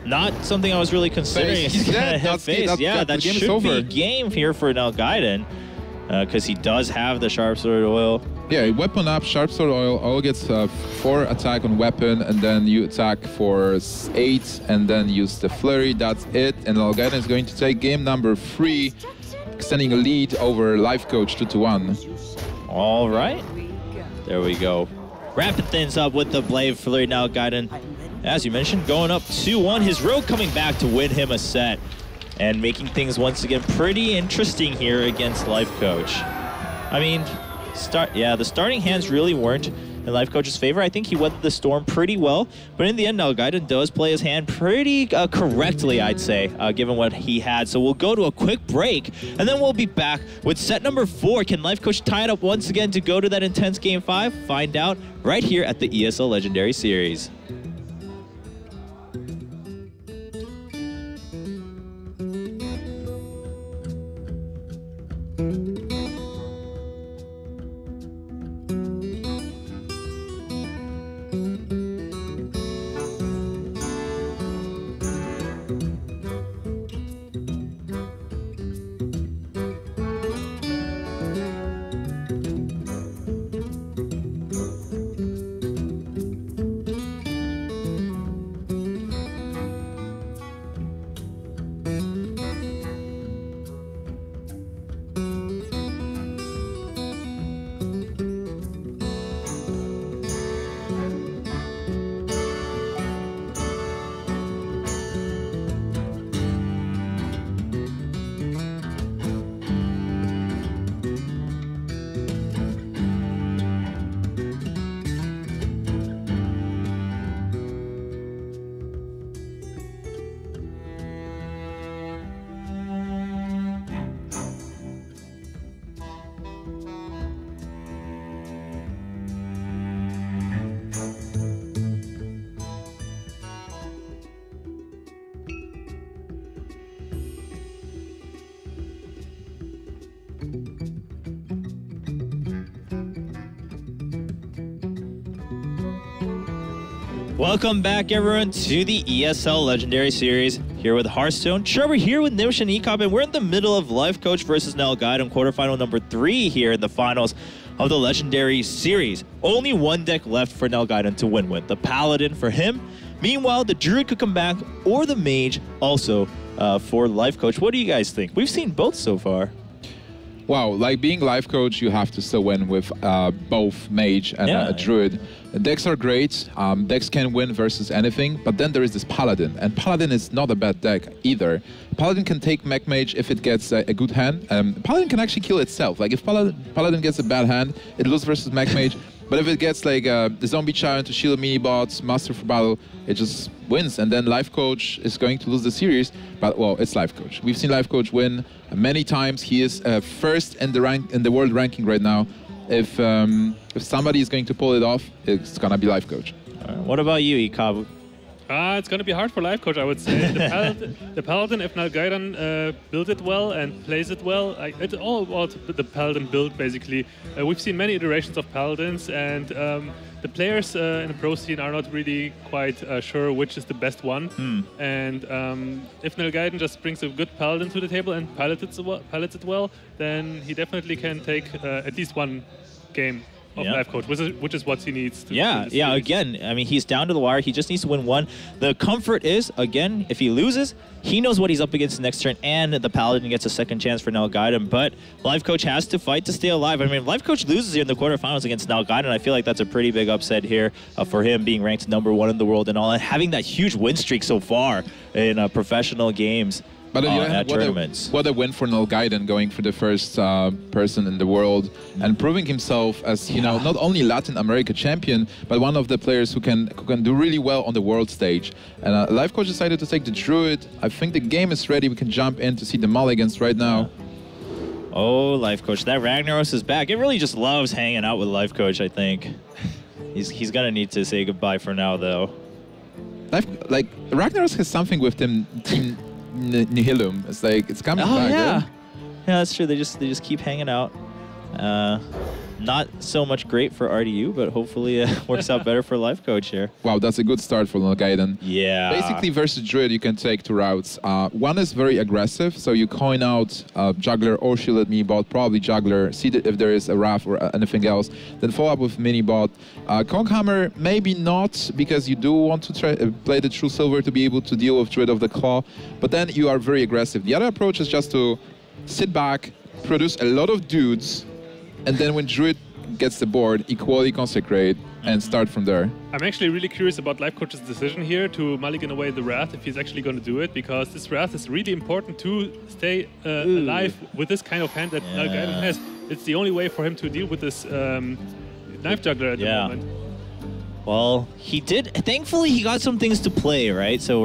Not something I was really considering. He's dead. That should be game here for Nalguidan, because he does have the Sharpsword Oil. Yeah, weapon up, Sharpsword Oil. Oil gets 4 attack on weapon, and then you attack for 8, and then use the Flurry. That's it. And Nalguidan is going to take game number 3, extending a lead over Lifecoach 2-1. All right. There we go. Wrapping things up with the Blade Flurry Nalguidan. As you mentioned, going up 2-1. His Rogue coming back to win him a set and making things once again pretty interesting here against Lifecoach. I mean, the starting hands really weren't in Lifecoach's favor. I think he weathered the storm pretty well, but in the end, Nalguidan does play his hand pretty correctly, I'd say, given what he had. So we'll go to a quick break, and then we'll be back with set number 4. Can Lifecoach tie it up once again to go to that intense Game 5? Find out right here at the ESL Legendary Series. Welcome back, everyone, to the ESL Legendary Series here with Hearthstone. Trevor here with Nimsh and Ecop, and we're in the middle of Lifecoach versus Nalguidan quarterfinal number 3 here in the finals of the Legendary Series. Only one deck left for Nalguidan to win with, the Paladin for him. Meanwhile, the Druid could come back, or the Mage also for Lifecoach. What do you guys think? We've seen both so far. Wow, like being Lifecoach, you have to still win with both Mage and a Druid. The decks are great. Decks can win versus anything, but then there is this Paladin, and Paladin is not a bad deck either. Paladin can take Mech Mage if it gets a good hand. Paladin can actually kill itself. Like if Paladin gets a bad hand, it loses versus Mech Mage. But if it gets like the Zombie Child to shield mini bots, Master for Battle, it just wins. And then Lifecoach is going to lose the series. But well, it's Lifecoach. We've seen Lifecoach win many times. He is first in the world ranking right now. If somebody is going to pull it off, it's gonna be Lifecoach. What about you, Ecop? It's going to be hard for Lifecoach, I would say. The Paladin, if Nalguidan builds it well and plays it well, it's all about the Paladin build, basically. We've seen many iterations of Paladins, and the players in the pro scene are not really quite sure which is the best one. And if Nalguidan just brings a good Paladin to the table and pilots it well, then he definitely can take at least one game of Lifecoach, which is what he needs to again, I mean, he's down to the wire. He just needs to win one. The comfort is, again, if he loses, he knows what he's up against next turn, and the Paladin gets a second chance for Nalguidan, but Lifecoach has to fight to stay alive. I mean, if Lifecoach loses here in the quarterfinals against Nalguidan, I feel like that's a pretty big upset here for him, being ranked #1 in the world and all, and having that huge win streak so far in professional games. But at tournaments. What a win for Nalguidan, going for the first person in the world and proving himself as not only Latin America champion, but one of the players who can do really well on the world stage. And Lifecoach decided to take the Druid. I think the game is ready. We can jump in to see the mulligans right now. Oh, Lifecoach, that Ragnaros is back. It really just loves hanging out with Lifecoach, I think. He's gonna need to say goodbye for now, though. Like Ragnaros has something with them. Team Nihilum. It's like it's coming back. Yeah, right? Yeah, that's true. They just keep hanging out. Not so much great for RDU, but hopefully it works out better for Lifecoach here. Wow, that's a good start for Nalguidan. Yeah. Basically, versus Druid, you can take 2 routes. One is very aggressive, so you coin out Juggler or Shielded Mini Bot, probably Juggler, see if there is a Wrath or anything else, then follow up with Mini Bot. Conkhammer, maybe not, because you do want to try play the True Silver to be able to deal with Druid of the Claw, but then you are very aggressive. The other approach is just to sit back, produce a lot of dudes, and then when Druid gets the board, equally consecrate and start from there. I'm actually really curious about Lifecoach's decision here to mulligan away the Wrath, if he's actually going to do it, because this Wrath is really important to stay alive with this kind of hand that Nalguidan has. It's the only way for him to deal with this Knife Juggler at the moment. Well, he did. Thankfully, he got some things to play, right? So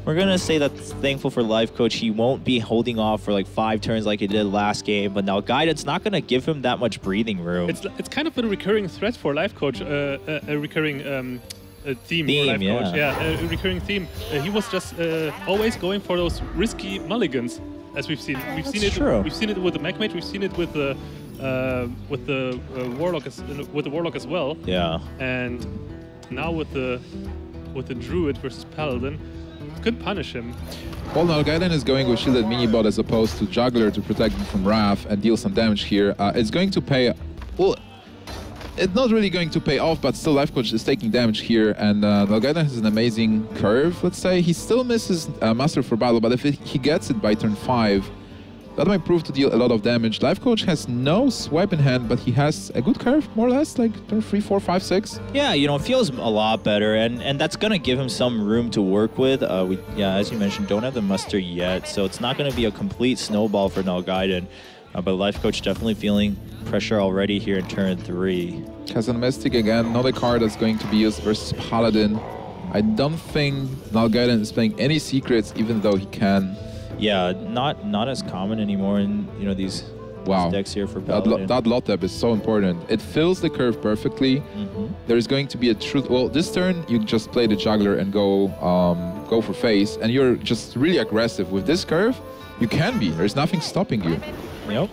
we're gonna say that's thankful for Lifecoach. He won't be holding off for like 5 turns like he did last game, but Nalguidan's not gonna give him that much breathing room. It's kind of a recurring threat for Lifecoach, a recurring theme for Lifecoach. A recurring theme. He was just always going for those risky mulligans, as we've seen. We've seen it with the Mech Mage. We've seen it with the Warlock as well. Yeah. And now with the Druid versus Paladin, could punish him. Well, Nalguidan is going with Shielded Minibot as opposed to Juggler to protect him from Wrath and deal some damage here. It's going to pay... Well, it's not really going to pay off, but still Lifecoach is taking damage here, and Nalguidan has an amazing curve, let's say. He still misses Master for Battle, but if he gets it by turn 5, that might prove to deal a lot of damage. Lifecoach has no swipe in hand, but he has a good curve, more or less, like turn 3, 4, 5, 6. Yeah, it feels a lot better, and that's going to give him some room to work with. As you mentioned, don't have the muster yet, so it's not going to be a complete snowball for Nalguidan. But Lifecoach definitely feeling pressure already here in turn 3. Kazan Mystic again, another card that's going to be used versus Paladin. I don't think Nalguidan is playing any secrets, even though he can. Yeah, not as common anymore in these decks here for Paladin. That Lotep is so important. It fills the curve perfectly. There's going to be a truth. Well, this turn you just play the Juggler and go for face, and you're just really aggressive with this curve. You can be. There's nothing stopping you. Yep.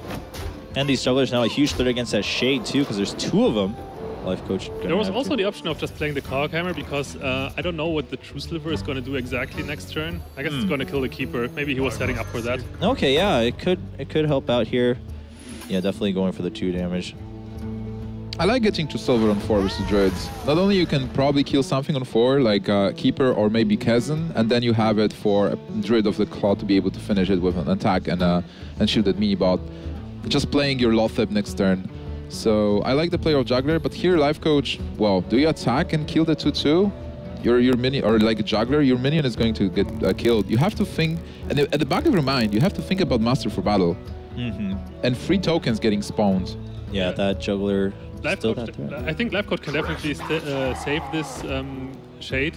And these Jugglers now a huge threat against that Shade too, because there's 2 of them. Lifecoach. There was also the option of just playing the Cog Hammer because I don't know what the True Sliver is going to do exactly next turn. I guess it's going to kill the Keeper. Maybe he was setting up for that. Okay, yeah, it could help out here. Yeah, definitely going for the 2 damage. I like getting to silver on 4 with the Druids. Not only you can probably kill something on 4, like Keeper or maybe Kazan, and then you have it for a Druid of the Claw to be able to finish it with an attack and shoot that mini-bot. Just playing your Lotheb next turn. So I like the play of Juggler, but here Lifecoach, well, do you attack and kill the 2/2? Your minion, or like a Juggler, your minion is going to get killed. You have to think, and at the back of your mind, you have to think about Master for Battle. And 3 tokens getting spawned. Yeah, that Juggler. Lifecoach, I think Lifecoach can definitely save this Shade,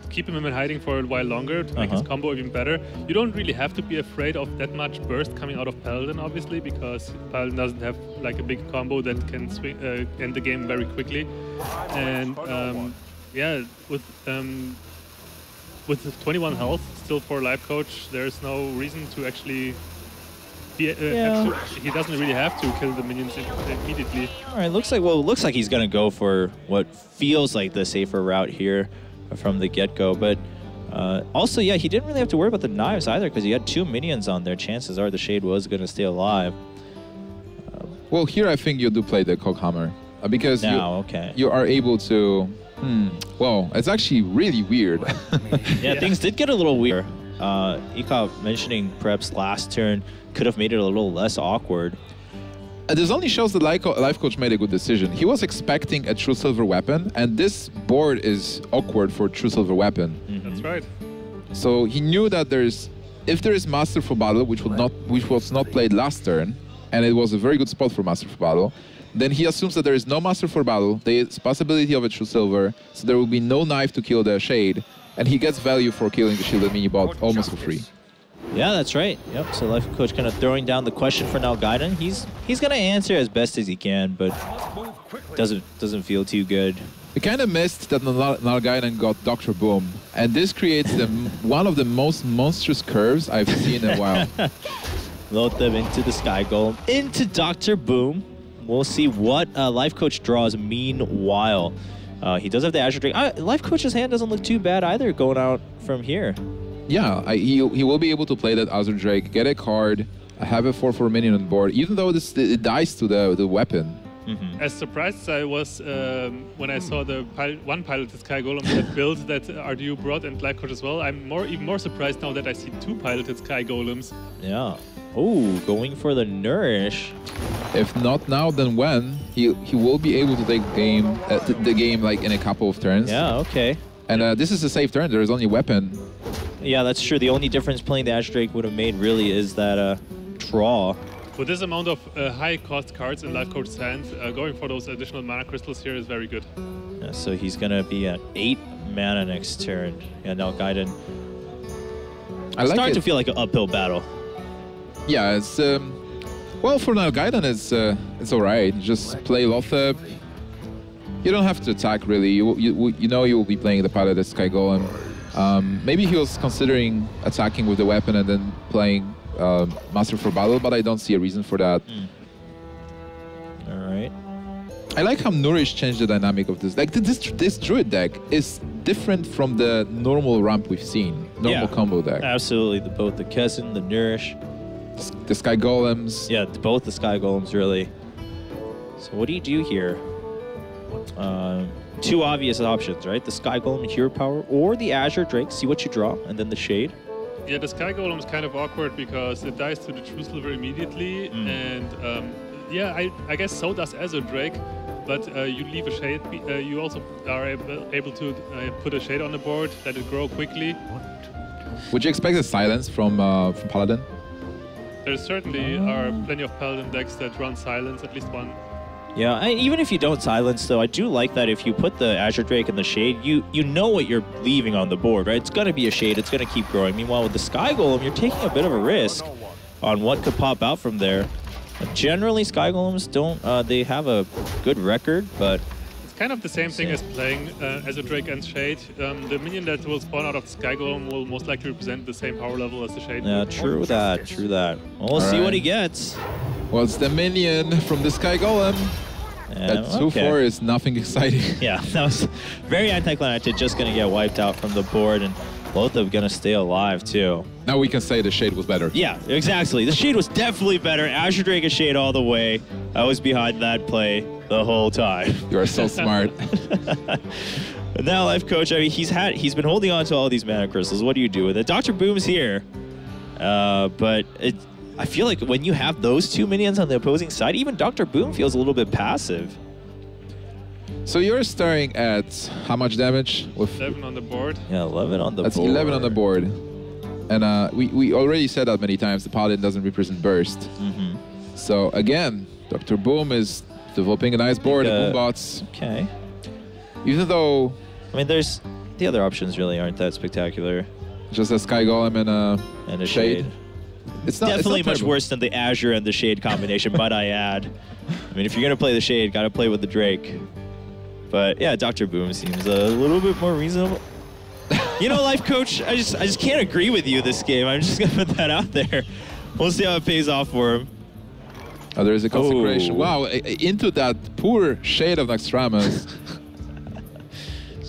keep him in hiding for a while longer to make his combo even better. You don't really have to be afraid of that much burst coming out of Paladin, obviously, because Paladin doesn't have like a big combo that can swing, end the game very quickly. And yeah, with 21 health still for Lifecoach, there's no reason to actually. He doesn't really have to kill the minions immediately. All right, looks like he's gonna go for what feels like the safer route here from the get-go. But also, yeah, he didn't really have to worry about the knives either because he had 2 minions on there. Chances are the Shade was gonna stay alive. Well, here I think you do play the Cockhammer because you are able to. Well, it's actually really weird. Yeah, things did get a little weird. Ika mentioning perhaps last turn could have made it a little less awkward. This only shows that Lifecoach made a good decision. He was expecting a True Silver weapon, and this board is awkward for True Silver weapon. That's right. So he knew that if there is Master for Battle, which was not played last turn, and it was a very good spot for Master for Battle, then he assumes that there is no Master for Battle, there is possibility of a True Silver, so there will be no knife to kill the Shade, and he gets value for killing the shielded mini-bot almost for free. Yeah, that's right. Yep, so Lifecoach kind of throwing down the question for Nalguidan. He's going to answer as best as he can, but doesn't feel too good. We kind of missed that Nalguidan got Dr. Boom, and this creates one of the most monstrous curves I've seen in a while. Load them into the Sky Golem, into Dr. Boom. We'll see what Lifecoach draws meanwhile. He does have the Azure Drake. Lifecoach's hand doesn't look too bad either going out from here. Yeah, he will be able to play that Azure Drake, get a card, have a 4/4 minion on board, even though it dies to the weapon. As surprised as I was when I saw the one piloted Sky Golem that build that RDU brought and Lifecoach as well, I'm even more surprised now that I see 2 piloted Sky Golems. Yeah. Oh, going for the Nourish. If not now, then when? He will be able to take the game like in a couple of turns. Yeah, okay. And this is a safe turn. There is only weapon. Yeah, that's true. The only difference playing the Azure Drake would have made really is that draw. With this amount of high-cost cards in Lifecoach's hand, going for those additional mana crystals here is very good. Yeah, so he's going to be at 8 mana next turn. Yeah, Nalguidan. It's starting to feel like an uphill battle. Yeah, it's well, for Nalguidan it's all right. Just play Lotheb. You don't have to attack really. You know you will be playing the piloted Sky Golem. Maybe he was considering attacking with the weapon and then playing Master for Battle, but I don't see a reason for that. All right. I like how Nourish changed the dynamic of this. Like this Druid deck is different from the normal ramp we've seen. Normal combo deck. Absolutely. Both the Kazan, the Nourish. The Sky Golems. Yeah, both the Sky Golems, really. So what do you do here? 2 obvious options, right? The Sky Golem Hero Power or the Azure Drake. See what you draw, and then the Shade. Yeah, the Sky Golem is kind of awkward because it dies to the True Silver immediately, and yeah, I guess so does Azure Drake. But you leave a Shade. You also are able to put a Shade on the board, let it grow quickly. Would you expect a silence from Paladin? There certainly are plenty of Paladin decks that run silence, at least one. Yeah, even if you don't silence, though, I do like that if you put the Azure Drake and the Shade, you know what you're leaving on the board, right? It's going to be a Shade. It's going to keep growing. Meanwhile, with the Sky Golem, you're taking a bit of a risk on what could pop out from there. Generally, Sky Golems don't, they have a good record, but... It's kind of the same thing as playing Azure Drake and Shade. The minion that will spawn out of the Sky Golem will most likely represent the same power level as the Shade. Yeah, true that, Well, we'll see what he gets. Well, it's the minion from the Sky Golem. That 2-4 is nothing exciting. Yeah, that was very anticlimactic. Just going to get wiped out from the board, and both of them going to stay alive, too. Now we can say the Shade was better. Yeah, exactly. The Shade was definitely better. Azure Drake and Shade all the way. I was behind that play the whole time. You are so smart. But now Lifecoach, I mean, he's been holding on to all these mana crystals. What do you do with it? Dr. Boom's here. But I feel like when you have those two minions on the opposing side, even Dr. Boom feels a little bit passive. So you're staring at how much damage? With 11 on the board. Yeah, 11 on the board. That's 11 on the board. And we already said that many times, the Paladin doesn't represent burst. Mm-hmm. So again, Dr. Boom is developing a nice board, boom bots. Okay. Even though... I mean, there's... The other options really aren't that spectacular. Just a Sky Golem and a Shade. It's definitely it's not much worse than the Azure and the Shade combination, but I add. I mean, if you're going to play the Shade, got to play with the Drake. But yeah, Dr. Boom seems a little bit more reasonable. You know, Lifecoach, I just can't agree with you this game. I'm just going to put that out there. We'll see how it pays off for him. Oh, there is a consecration. Oh. Wow, into that poor Shade of Naxxramas.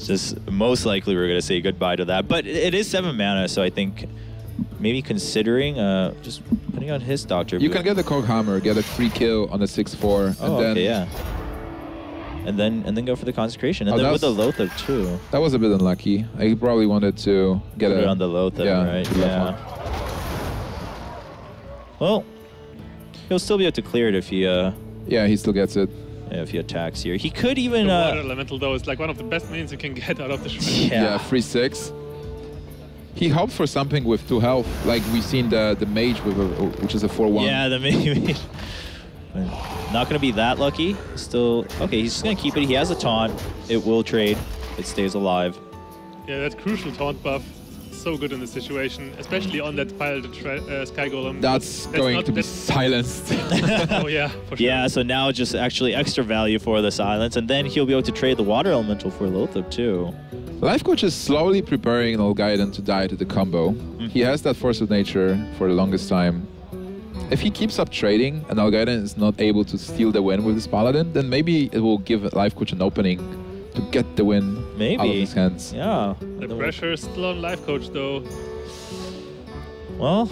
Just most likely we're going to say goodbye to that. But it is 7 mana, so I think maybe considering just putting on his Dr. You Boom. can get the Coghammer, get a free kill on the 6-4, Oh, and then okay, yeah. And then go for the consecration. And Oh, then with the Lothar too. that was a bit unlucky. I probably wanted to get Put it it on the Lothar, right? Yeah. Well, he'll still be able to clear it if he Yeah, he still gets it. if he attacks here. He could even The water elemental though is like one of the best minions you can get out of the shrine. Yeah, 3-6. He hoped for something with 2 health, like we've seen the mage with which is a 4-1. Yeah, the maybe. Not going to be that lucky. Still, okay, he's just going to keep it. He has a taunt. It will trade. It stays alive. Yeah, that crucial taunt buff is so good in this situation, especially on that piloted Sky Golem. That's going to be silenced. Oh yeah, for sure. Yeah, so now just actually extra value for the silence, and then he'll be able to trade the water elemental for Lothar too. Lifecoach is slowly preparing Nalguidan to die to the combo. He has that Force of Nature for the longest time. If he keeps up trading and Nalguidan is not able to steal the win with his Paladin, then maybe it will give Lifecoach an opening to get the win out of his hands. Yeah. The pressure is still on Lifecoach though. Well,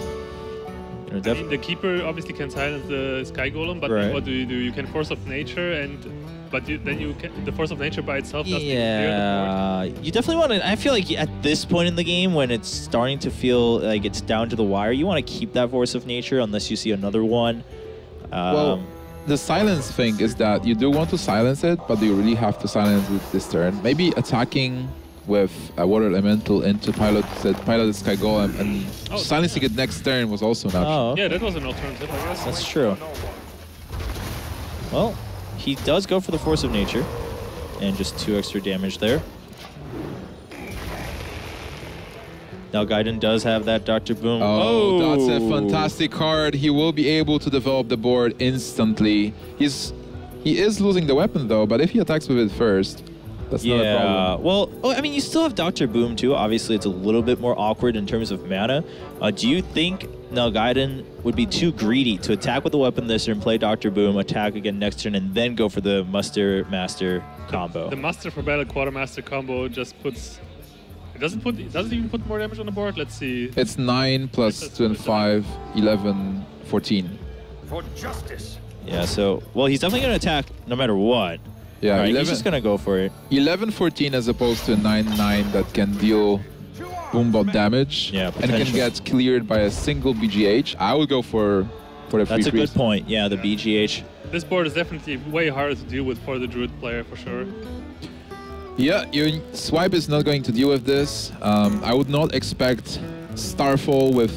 you know, I mean, the Keeper obviously can silence the Sky Golem, but Right. what do? You can Force of Nature, but then you can, the Force of Nature by itself doesn't clear the board. yeah, you definitely want to. I feel like at this point in the game, when it's starting to feel like it's down to the wire, you want to keep that Force of Nature unless you see another one. Well, the silence thing is that you do want to silence it, but do you really have to silence it this turn? Maybe attacking with a water elemental into pilot Sky Golem and silencing it next turn was also an option. Oh, Yeah, that was an alternative, I guess. that's true. Well, he does go for the Force of Nature, and just 2 extra damage there. Nalguidan does have that Dr. Boom. Oh, that's a fantastic card. He will be able to develop the board instantly. He is losing the weapon though, but if he attacks with it first, that's not a problem. Well, I mean, you still have Dr. Boom too. Obviously, it's a little bit more awkward in terms of mana. Do you think Nalguidan would be too greedy to attack with the weapon this turn, play Dr. Boom, attack again next turn, and then go for the Muster Master combo? The Master for Battle Quartermaster combo just puts. It doesn't even put more damage on the board. Let's see. It's 9 plus 2 and 5, 11, 14. For justice. Yeah, so, well, he's definitely going to attack no matter what. Yeah, Right, 11, he's just going to go for it. 11, 14 as opposed to a 9, 9 that can deal boombot damage Yeah, and can potentially. get cleared by a single BGH. I would go for the free That's a good priest. point. Yeah, the BGH. This board is definitely way harder to deal with for the Druid player for sure. Yeah, your swipe is not going to deal with this. I would not expect Starfall with...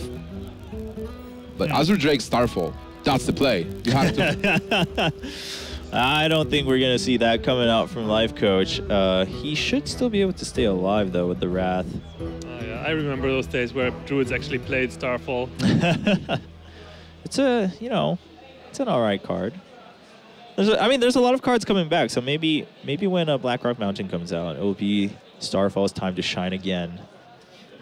But Azure Drake Starfall. That's the play. You have to... I don't think we're going to see that coming out from Lifecoach. He should still be able to stay alive, though, with the Wrath. Yeah, I remember those days where Druids actually played Starfall. It's it's an all right card. There's a lot of cards coming back, so maybe when Blackrock Mountain comes out, it will be Starfall's time to shine again.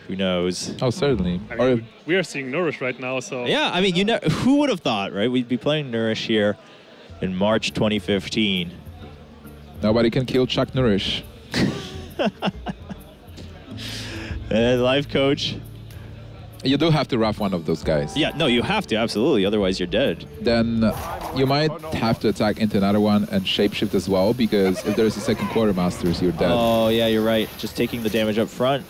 Who knows? Oh, certainly. I mean, we are seeing Nourish right now, so... Yeah, I mean, who would have thought, right? We'd be playing Nourish here in March 2015. Nobody can kill Chuck Norris. Lifecoach. You do have to rough one of those guys. Yeah, no, you have to, absolutely. Otherwise, you're dead. Then you might have to attack into another one and shapeshift as well, because if there's a second Quartermasters, you're dead. Oh, yeah, you're right. Just taking the damage up front.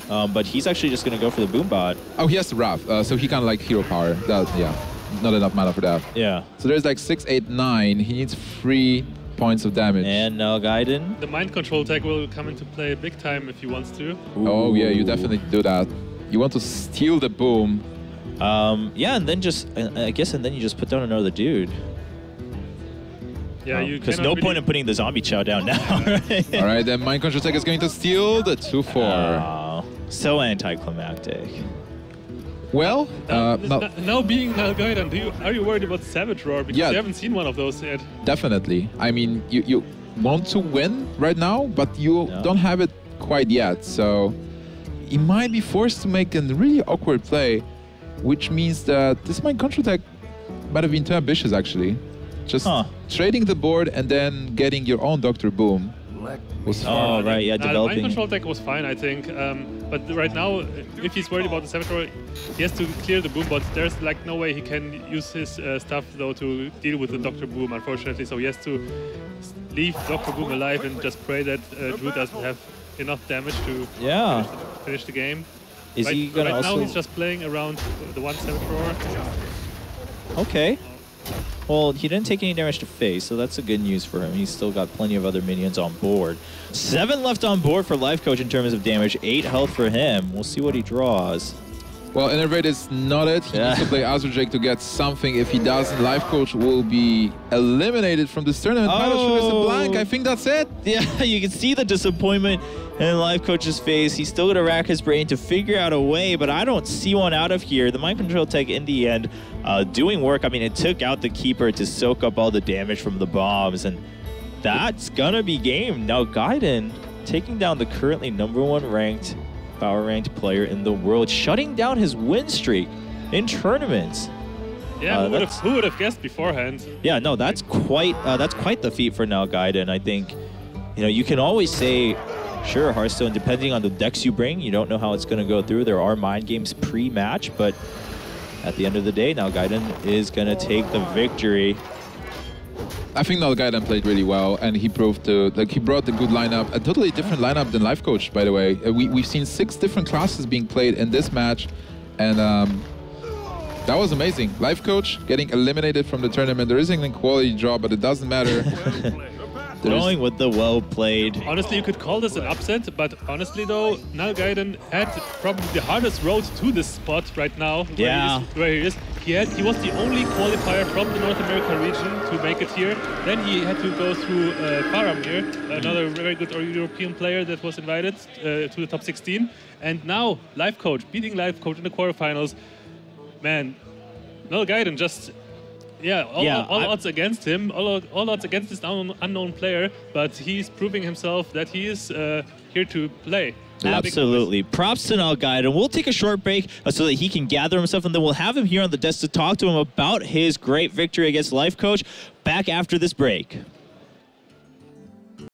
But he's actually just going to go for the boom bot. Oh, he has to rough, so he kind of like hero power. That, yeah, not enough mana for that. Yeah. So there's like 6, 8, 9. He needs 3 points of damage. And Nalguidan. The mind control tech will come into play big time if he wants to. Ooh. Oh, yeah, you definitely do that. You want to steal the boom. Yeah, and then just, I guess, and then you just put down another dude. Yeah, you because no really point in putting the zombie chow down now, right? All right, then Mind Control Tech is going to steal the 2-4. Oh, so anticlimactic. Well, now being Nalguidan, are you worried about Savage Roar? Because Yeah. you haven't seen one of those yet. definitely. I mean, you want to win right now, but you No. don't have it quite yet. So he might be forced to make a really awkward play, which means that this Mind Control Tech might have been too ambitious, actually. Just trading the board and then getting your own Dr. Boom was far. Oh, right, yeah, The mind developing. control tech was fine, I think. But right now, if he's worried about the Savage Roar, he has to clear the Boom bot. There's like no way he can use his stuff though to deal with the Dr. Boom, unfortunately. So he has to leave Dr. Boom alive and just pray that Drew doesn't have enough damage to Yeah. finish the game. Is he going to right now also... he's just playing around the one Savage Roar. Okay. Well, he didn't take any damage to face, so that's a good news for him. He's still got plenty of other minions on board. 7 left on board for Lifecoach in terms of damage. 8 health for him. We'll see what he draws. Well, Innervate is not it. He needs to play Azure Drake to get something. If he doesn't, Lifecoach will be eliminated from this tournament. Battle Sugar is a blank. I think that's it. Yeah, you can see the disappointment in Lifecoach's face. He's still going to rack his brain to figure out a way, but I don't see one out of here. The Mind Control Tech, in the end, doing work. I mean, it took out the Keeper to soak up all the damage from the bombs, and that's going to be game. Now, Gaiden taking down the currently #1 ranked, power-ranked player in the world, shutting down his win streak in tournaments. Yeah, who would have guessed beforehand? Yeah, no, that's quite the feat for Nalguidan. I think, you know, you can always say, sure, Hearthstone, depending on the decks you bring, you don't know how it's going to go through. There are mind games pre-match, but at the end of the day, Nalguidan is going to take the victory. I think Nalguidan played really well, and he proved to, like, he brought a good lineup, a totally different lineup than Lifecoach, by the way. We've seen 6 different classes being played in this match, and that was amazing. Lifecoach getting eliminated from the tournament. There isn't a quality draw, but it doesn't matter. Going with the well-played. Honestly, you could call this an upset, but honestly though, Nalguidan had probably the hardest road to this spot right now. Yeah. Where he is. He was the only qualifier from the North America region to make it here. Then he had to go through Faramir, another very good European player that was invited to the top 16. And now Lifecoach, beating Lifecoach in the quarterfinals. Man, Nalguidan just... Yeah, all odds against him, all odds against this unknown player, but he's proving himself that he is here to play. Absolutely. Props to Nalguidan. We'll take a short break so that he can gather himself, and then we'll have him here on the desk to talk to him about his great victory against Lifecoach. Back after this break.